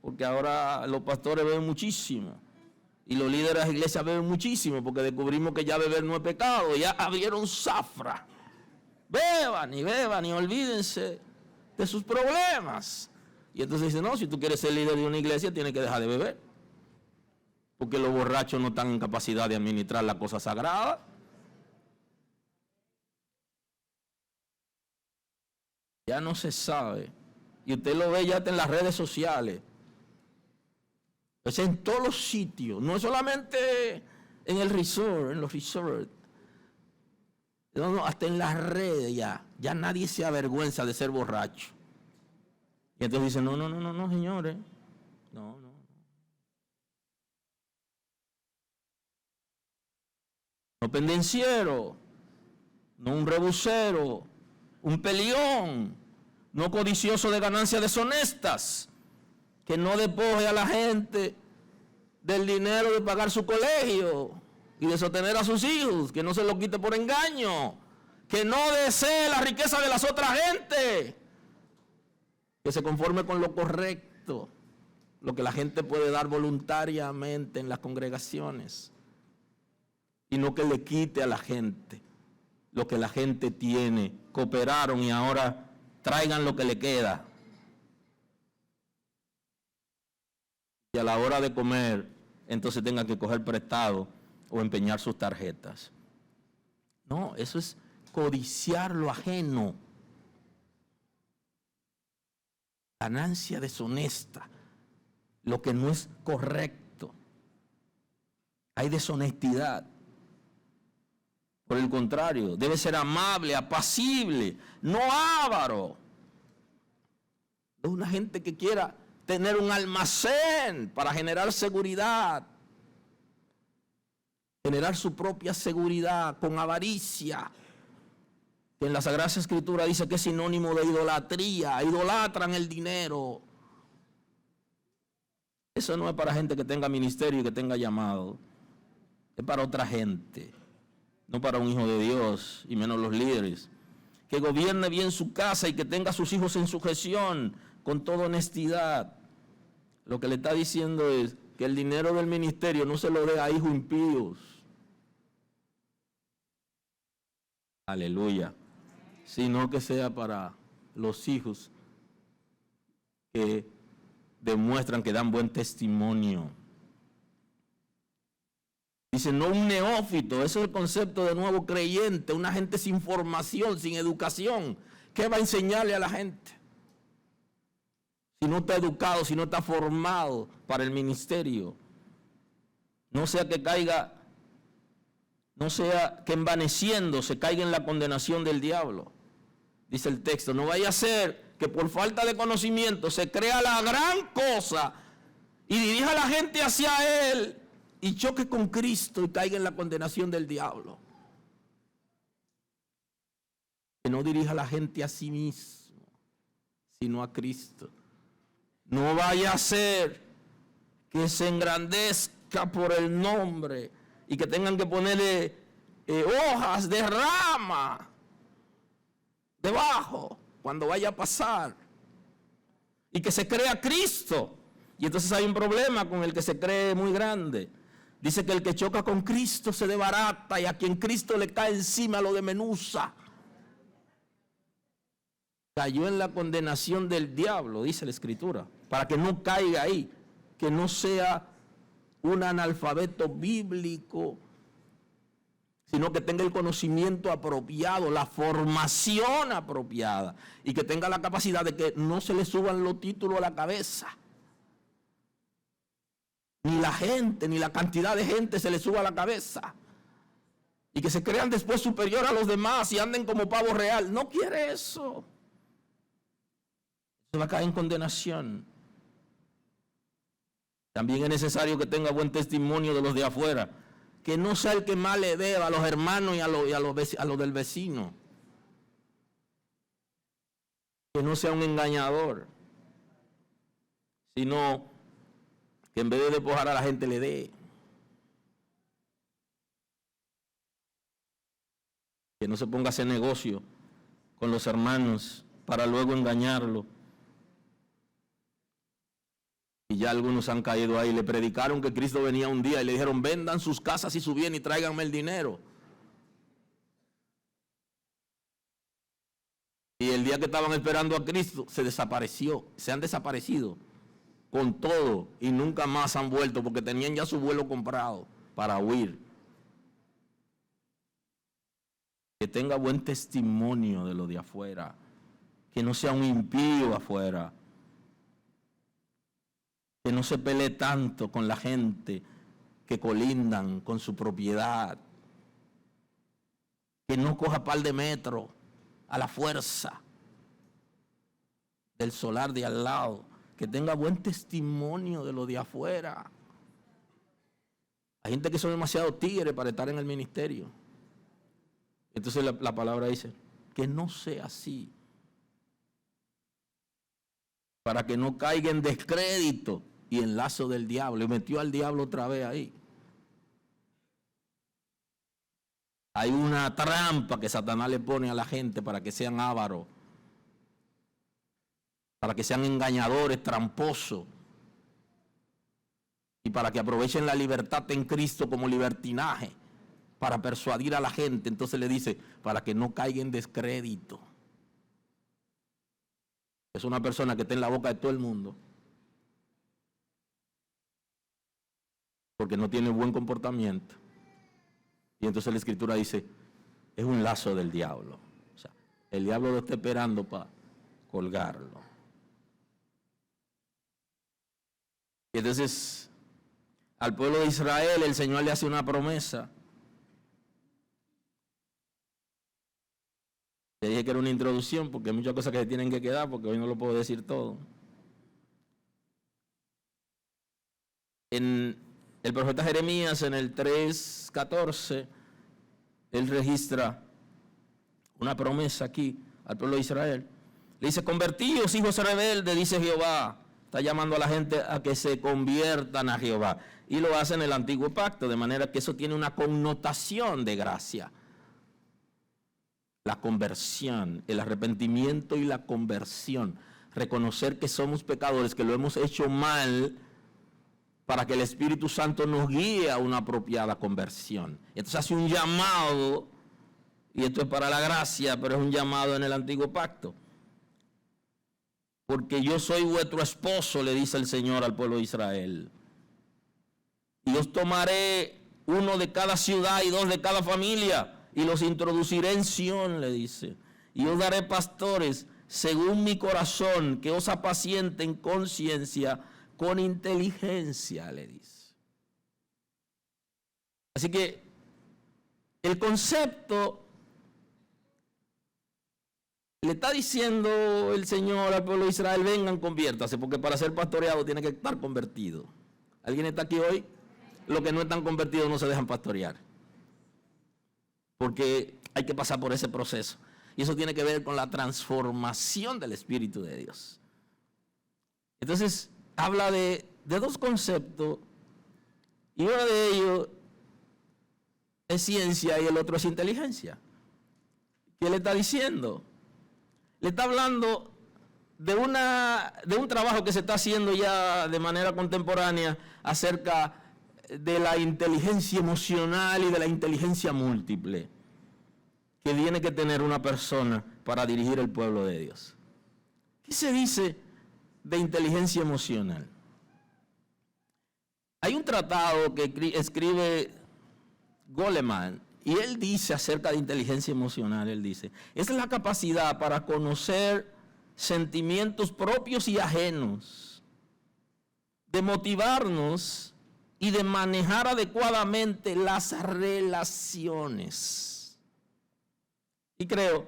porque ahora los pastores beben muchísimo y los líderes de las iglesias beben muchísimo, porque descubrimos que ya beber no es pecado, ya abrieron zafra. Beban y olvídense de sus problemas. Y entonces dicen, no, si tú quieres ser líder de una iglesia, tienes que dejar de beber, porque los borrachos no están en capacidad de administrar la cosa sagrada. Ya no se sabe. Y usted lo ve ya en las redes sociales. Es en todos los sitios. No es solamente en el resort, en los resorts. No, hasta en las redes ya. Ya nadie se avergüenza de ser borracho. Y entonces dicen, no, señores. No. No pendenciero. No un rebusero. Un peleón, no codicioso de ganancias deshonestas, que no despoje a la gente del dinero de pagar su colegio y de sostener a sus hijos, que no se lo quite por engaño, que no desee la riqueza de las otras gente, que se conforme con lo correcto, lo que la gente puede dar voluntariamente en las congregaciones, y no que le quite a la gente lo que la gente tiene. Cooperaron y ahora traigan lo que le queda. Y a la hora de comer, entonces tengan que coger prestado o empeñar sus tarjetas. No, eso es codiciar lo ajeno. Ganancia deshonesta, lo que no es correcto. Hay deshonestidad. Por el contrario, debe ser amable, apacible, no avaro. Es una gente que quiera tener un almacén para generar seguridad, generar su propia seguridad con avaricia, que en la Sagrada Escritura dice que es sinónimo de idolatría, idolatran el dinero. Eso no es para gente que tenga ministerio y que tenga llamado, es para otra gente. No para un hijo de Dios, y menos los líderes. Que gobierne bien su casa y que tenga a sus hijos en sujeción, con toda honestidad. Lo que le está diciendo es que el dinero del ministerio no se lo dé a hijos impíos. Aleluya. Sino que sea para los hijos que demuestran que dan buen testimonio. Dice, no un neófito, eso es el concepto de nuevo creyente, una gente sin formación, sin educación. ¿Qué va a enseñarle a la gente? Si no está educado, si no está formado para el ministerio. No sea que caiga, no sea que envaneciendo se caiga en la condenación del diablo. Dice el texto, no vaya a ser que por falta de conocimiento se crea la gran cosa y dirija a la gente hacia él y choque con Cristo y caiga en la condenación del diablo. Que no dirija a la gente a sí mismo, sino a Cristo. No vaya a ser que se engrandezca por el nombre y que tengan que ponerle hojas de rama debajo cuando vaya a pasar. Y que se crea Cristo. Y entonces hay un problema con el que se cree muy grande. Dice que el que choca con Cristo se desbarata y a quien Cristo le cae encima lo desmenuza. Cayó en la condenación del diablo, dice la Escritura, para que no caiga ahí, que no sea un analfabeto bíblico, sino que tenga el conocimiento apropiado, la formación apropiada y que tenga la capacidad de que no se le suban los títulos a la cabeza. Ni la gente, ni la cantidad de gente se le suba a la cabeza. Y que se crean después superior a los demás y anden como pavo real. No quiere eso. Se va a caer en condenación. También es necesario que tenga buen testimonio de los de afuera. Que no sea el que más le deba a los hermanos y a los del vecino. Que no sea un engañador. Sino que en vez de despojar a la gente le dé. Que no se ponga a hacer negocio con los hermanos para luego engañarlo Y ya algunos han caído ahí. Le predicaron que Cristo venía un día y le dijeron, vendan sus casas y su bien y tráiganme el dinero. Y el día que estaban esperando a Cristo se desapareció, se han desaparecido con todo y nunca más han vuelto porque tenían ya su vuelo comprado para huir. Que tenga buen testimonio de lo de afuera, que no sea un impío afuera, que no se pelee tanto con la gente que colindan con su propiedad, que no coja par de metros a la fuerza del solar de al lado, que tenga buen testimonio de lo de afuera. Hay gente que son demasiado tigres para estar en el ministerio. Entonces la palabra dice, que no sea así, para que no caiga en descrédito y en lazo del diablo. Y metió al diablo otra vez ahí. Hay una trampa que Satanás le pone a la gente para que sean ávaros, para que sean engañadores, tramposos, y para que aprovechen la libertad en Cristo como libertinaje, para persuadir a la gente. Entonces le dice, para que no caiga en descrédito. Es una persona que está en la boca de todo el mundo, porque no tiene buen comportamiento. Y entonces la Escritura dice, es un lazo del diablo. O sea, el diablo lo está esperando para colgarlo. Y entonces, al pueblo de Israel, el Señor le hace una promesa. Le dije que era una introducción, porque hay muchas cosas que se tienen que quedar, porque hoy no lo puedo decir todo. En el profeta Jeremías, en el 3:14, él registra una promesa aquí al pueblo de Israel. Le dice, convertíos, hijos rebeldes, dice Jehová. Está llamando a la gente a que se conviertan a Jehová. Y lo hace en el antiguo pacto, de manera que eso tiene una connotación de gracia. La conversión, el arrepentimiento y la conversión. Reconocer que somos pecadores, que lo hemos hecho mal, para que el Espíritu Santo nos guíe a una apropiada conversión. Entonces hace un llamado, y esto es para la gracia, pero es un llamado en el antiguo pacto. Porque yo soy vuestro esposo, le dice el Señor al pueblo de Israel. Y os tomaré uno de cada ciudad y dos de cada familia, y los introduciré en Sión, le dice. Y os daré pastores según mi corazón, que os apacienten con ciencia, con inteligencia, le dice. Así que el concepto le está diciendo el Señor al pueblo de Israel, vengan, conviértase, porque para ser pastoreado tiene que estar convertido. ¿Alguien está aquí hoy? Los que no están convertidos no se dejan pastorear, porque hay que pasar por ese proceso. Y eso tiene que ver con la transformación del Espíritu de Dios. Entonces, habla de dos conceptos, y uno de ellos es ciencia y el otro es inteligencia. ¿Qué le está diciendo? Le está hablando de un trabajo que se está haciendo ya de manera contemporánea acerca de la inteligencia emocional y de la inteligencia múltiple que tiene que tener una persona para dirigir el pueblo de Dios. ¿Qué se dice de inteligencia emocional? Hay un tratado que escribe Goleman, y él dice acerca de inteligencia emocional, él dice, es la capacidad para conocer sentimientos propios y ajenos, de motivarnos y de manejar adecuadamente las relaciones. Y creo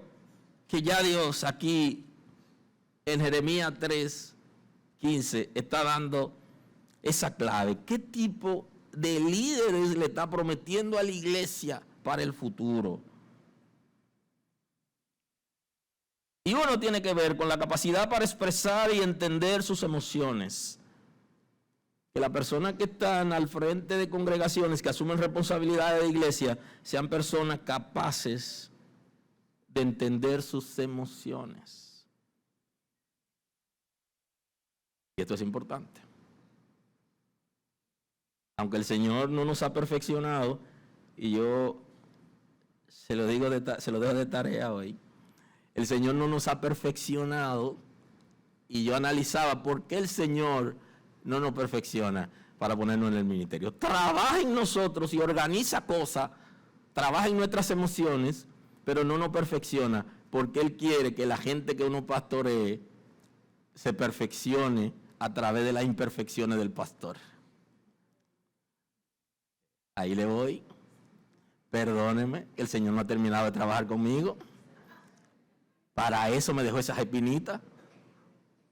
que ya Dios aquí en Jeremías 3:15 está dando esa clave. ¿Qué tipo de líderes le está prometiendo a la iglesia para el futuro? Y uno tiene que ver con la capacidad para expresar y entender sus emociones. Que las personas que están al frente de congregaciones, que asumen responsabilidades de iglesia, sean personas capaces de entender sus emociones. Y esto es importante. Aunque el Señor no nos ha perfeccionado, y yo se lo dejo de tarea hoy, el Señor no nos ha perfeccionado, y yo analizaba por qué el Señor no nos perfecciona para ponernos en el ministerio. Trabaja en nosotros y organiza cosas, trabaja en nuestras emociones, pero no nos perfecciona, porque Él quiere que la gente que uno pastoree se perfeccione a través de las imperfecciones del pastor. Ahí le voy. Perdóneme, que el Señor no ha terminado de trabajar conmigo. Para eso me dejó esas espinitas,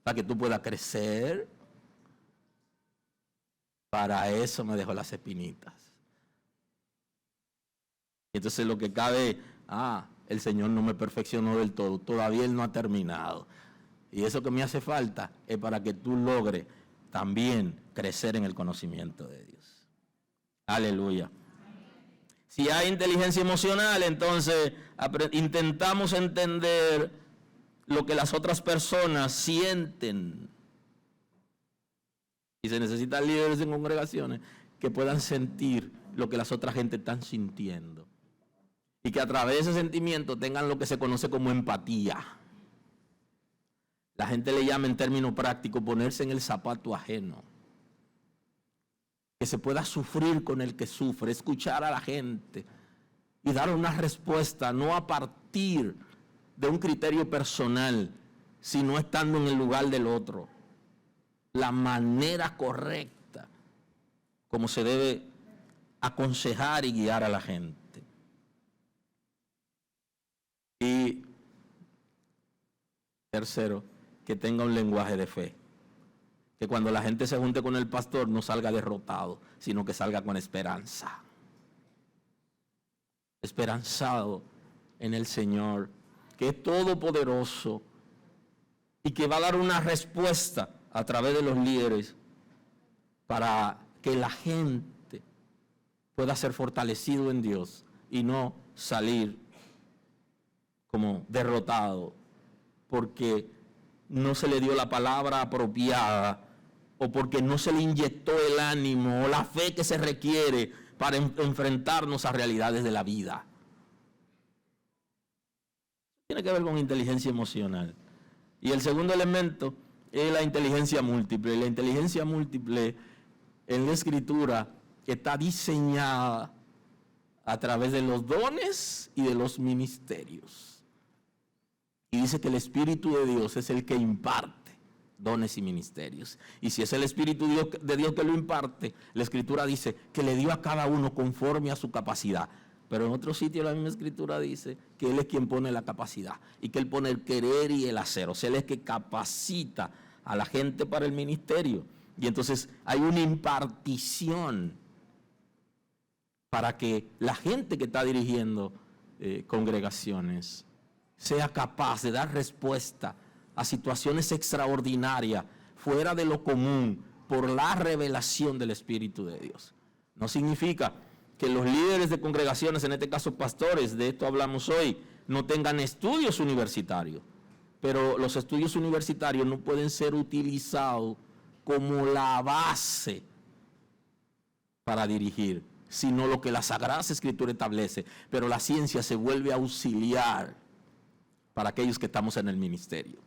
para que tú puedas crecer. Para eso me dejó las espinitas. Entonces lo que cabe, el Señor no me perfeccionó del todo, todavía Él no ha terminado. Y eso que me hace falta es para que tú logres también crecer en el conocimiento de Dios. Aleluya. Si hay inteligencia emocional, entonces intentamos entender lo que las otras personas sienten. Y se necesitan líderes en congregaciones que puedan sentir lo que las otras gente están sintiendo. Y que a través de ese sentimiento tengan lo que se conoce como empatía. La gente le llama en términos prácticos ponerse en el zapato ajeno. Que se pueda sufrir con el que sufre, escuchar a la gente y dar una respuesta, no a partir de un criterio personal, sino estando en el lugar del otro. La manera correcta como se debe aconsejar y guiar a la gente. Y tercero, que tenga un lenguaje de fe. Que cuando la gente se junte con el pastor no salga derrotado, sino que salga con esperanza. Esperanzado en el Señor, que es todopoderoso y que va a dar una respuesta a través de los líderes para que la gente pueda ser fortalecido en Dios y no salir como derrotado porque no se le dio la palabra apropiada o porque no se le inyectó el ánimo o la fe que se requiere para enfrentarnos a realidades de la vida. Tiene que ver con inteligencia emocional. Y el segundo elemento es la inteligencia múltiple. La inteligencia múltiple en la Escritura está diseñada a través de los dones y de los ministerios. Y dice que el Espíritu de Dios es el que imparte dones y ministerios. Y si es el Espíritu de Dios que lo imparte, la Escritura dice que le dio a cada uno conforme a su capacidad. Pero en otro sitio la misma Escritura dice que Él es quien pone la capacidad y que Él pone el querer y el hacer. O sea, Él es que capacita a la gente para el ministerio. Y entonces hay una impartición para que la gente que está dirigiendo congregaciones sea capaz de dar respuesta a situaciones extraordinarias, fuera de lo común, por la revelación del Espíritu de Dios. No significa que los líderes de congregaciones, en este caso pastores, de esto hablamos hoy, no tengan estudios universitarios, pero los estudios universitarios no pueden ser utilizados como la base para dirigir, sino lo que la Sagrada Escritura establece, pero la ciencia se vuelve auxiliar para aquellos que estamos en el ministerio.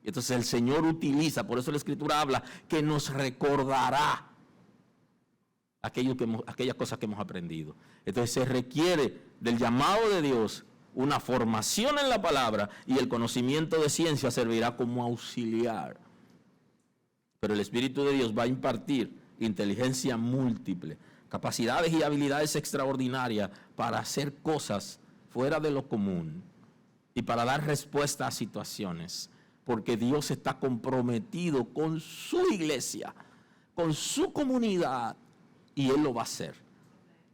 Y entonces el Señor utiliza, por eso la Escritura habla, que nos recordará aquellas cosas que hemos aprendido. Entonces se requiere del llamado de Dios una formación en la palabra y el conocimiento de ciencia servirá como auxiliar. Pero el Espíritu de Dios va a impartir inteligencia múltiple, capacidades y habilidades extraordinarias para hacer cosas fuera de lo común y para dar respuesta a situaciones, porque Dios está comprometido con su iglesia, con su comunidad, y Él lo va a hacer.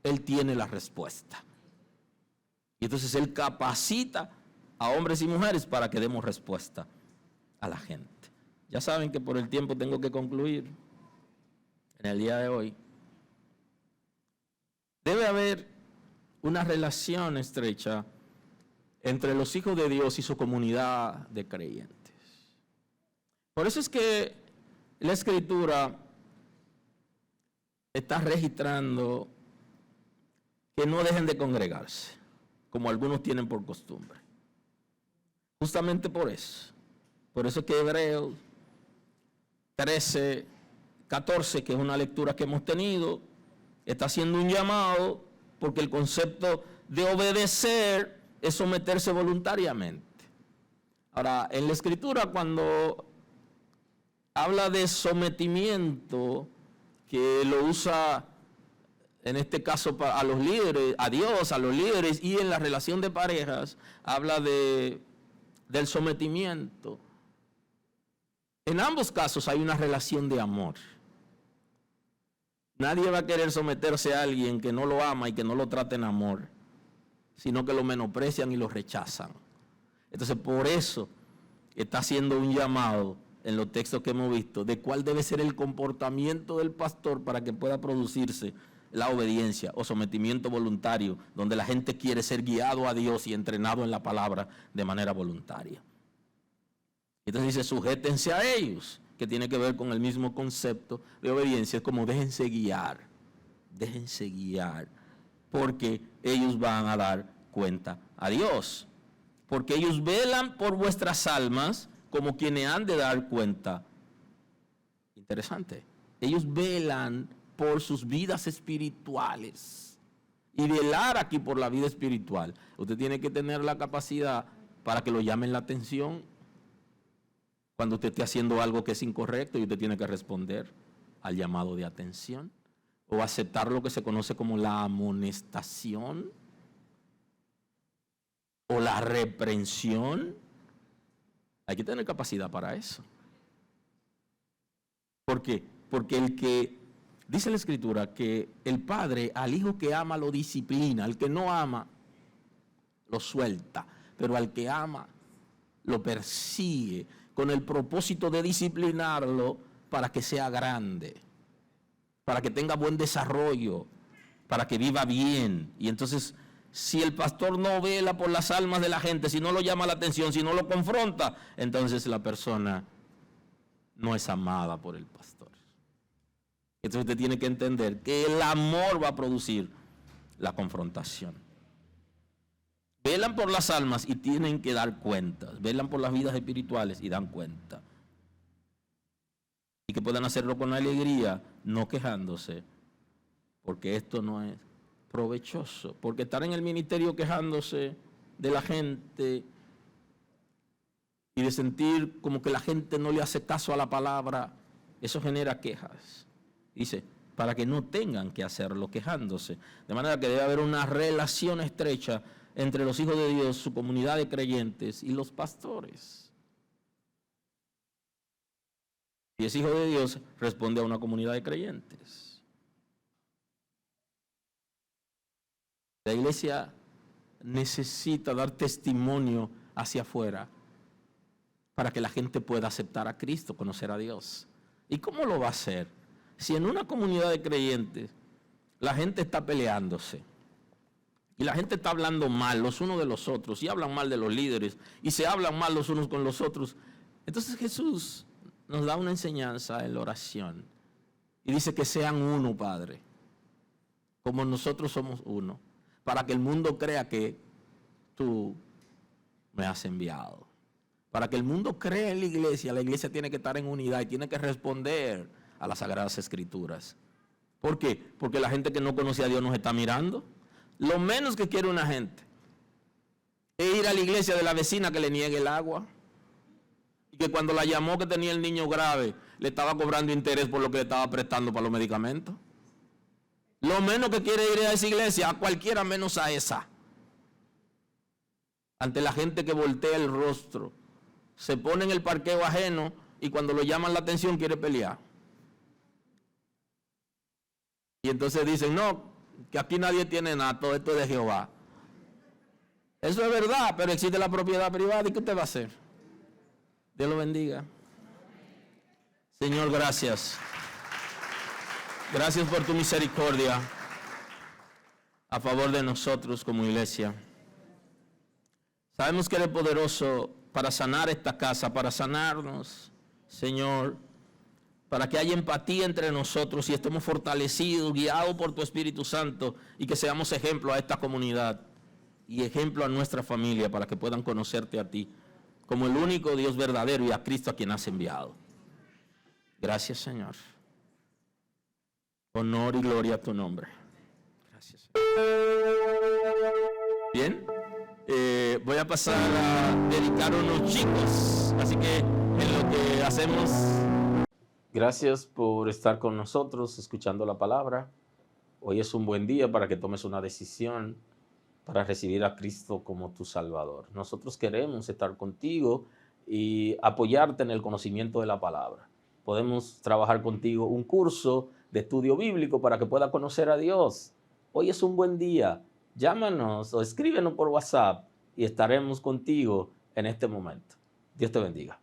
Él tiene la respuesta. Y entonces Él capacita a hombres y mujeres para que demos respuesta a la gente. Ya saben que por el tiempo tengo que concluir en el día de hoy. Debe haber una relación estrecha entre los hijos de Dios y su comunidad de creyentes. Por eso es que la Escritura está registrando que no dejen de congregarse, como algunos tienen por costumbre. Justamente por eso. Por eso es que Hebreos 13, 14, que es una lectura que hemos tenido, está haciendo un llamado, porque el concepto de obedecer es someterse voluntariamente. Ahora, en la Escritura, cuando habla de sometimiento, que lo usa en este caso a los líderes, a Dios, a los líderes, y en la relación de parejas, habla del sometimiento. En ambos casos hay una relación de amor. Nadie va a querer someterse a alguien que no lo ama y que no lo trate en amor, sino que lo menosprecian y lo rechazan. Entonces, por eso está haciendo un llamado en los textos que hemos visto de cuál debe ser el comportamiento del pastor para que pueda producirse la obediencia o sometimiento voluntario, donde la gente quiere ser guiado a Dios y entrenado en la palabra de manera voluntaria. Entonces dice, sujétense a ellos, que tiene que ver con el mismo concepto de obediencia, es como déjense guiar, porque ellos van a dar cuenta a Dios, porque ellos velan por vuestras almas como quienes han de dar cuenta. Interesante, ellos velan por sus vidas espirituales, y velar aquí por la vida espiritual, usted tiene que tener la capacidad para que lo llamen la atención. Cuando usted esté haciendo algo que es incorrecto y usted tiene que responder al llamado de atención o aceptar lo que se conoce como la amonestación o la reprensión, hay que tener capacidad para eso. ¿Por qué? Porque el que, dice la Escritura, que el padre al hijo que ama lo disciplina, al que no ama lo suelta, pero al que ama lo persigue, con el propósito de disciplinarlo para que sea grande, para que tenga buen desarrollo, para que viva bien. Y entonces, si el pastor no vela por las almas de la gente, si no lo llama la atención, si no lo confronta, entonces la persona no es amada por el pastor. Entonces usted tiene que entender que el amor va a producir la confrontación. Velan por las almas y tienen que dar cuentas. Velan por las vidas espirituales y dan cuenta. Y que puedan hacerlo con alegría, no quejándose, porque esto no es provechoso. Porque estar en el ministerio quejándose de la gente y de sentir como que la gente no le hace caso a la palabra, eso genera quejas. Dice, para que no tengan que hacerlo quejándose. De manera que debe haber una relación estrecha entre los hijos de Dios, su comunidad de creyentes y los pastores. Si es hijo de Dios, responde a una comunidad de creyentes. La iglesia necesita dar testimonio hacia afuera para que la gente pueda aceptar a Cristo, conocer a Dios. ¿Y cómo lo va a hacer? Si en una comunidad de creyentes la gente está peleándose, y la gente está hablando mal los unos de los otros, y hablan mal de los líderes, y se hablan mal los unos con los otros. Entonces Jesús nos da una enseñanza en la oración. Y dice que sean uno, Padre, como nosotros somos uno, para que el mundo crea que tú me has enviado. Para que el mundo crea en la iglesia tiene que estar en unidad y tiene que responder a las Sagradas Escrituras. ¿Por qué? Porque la gente que no conoce a Dios nos está mirando. Lo menos que quiere una gente es ir a la iglesia de la vecina que le niegue el agua. Y que cuando la llamó que tenía el niño grave, le estaba cobrando interés por lo que le estaba prestando para los medicamentos. Lo menos que quiere ir a esa iglesia, a cualquiera menos a esa. Ante la gente que voltea el rostro, se pone en el parqueo ajeno y cuando lo llaman la atención quiere pelear. Y entonces dicen, no, que aquí nadie tiene nada, todo esto es de Jehová. Eso es verdad, pero existe la propiedad privada. ¿Y qué usted va a hacer? Dios lo bendiga. Señor, gracias. Gracias por tu misericordia a favor de nosotros como iglesia. Sabemos que eres poderoso para sanar esta casa, para sanarnos, Señor, para que haya empatía entre nosotros y estemos fortalecidos, guiados por tu Espíritu Santo y que seamos ejemplo a esta comunidad y ejemplo a nuestra familia para que puedan conocerte a ti como el único Dios verdadero y a Cristo a quien has enviado. Gracias, Señor. Honor y gloria a tu nombre. Gracias, Señor. Bien, voy a pasar a dedicar a unos chicos, así que en lo que hacemos. Gracias por estar con nosotros escuchando la palabra. Hoy es un buen día para que tomes una decisión para recibir a Cristo como tu Salvador. Nosotros queremos estar contigo y apoyarte en el conocimiento de la palabra. Podemos trabajar contigo un curso de estudio bíblico para que puedas conocer a Dios. Hoy es un buen día. Llámanos o escríbenos por WhatsApp y estaremos contigo en este momento. Dios te bendiga.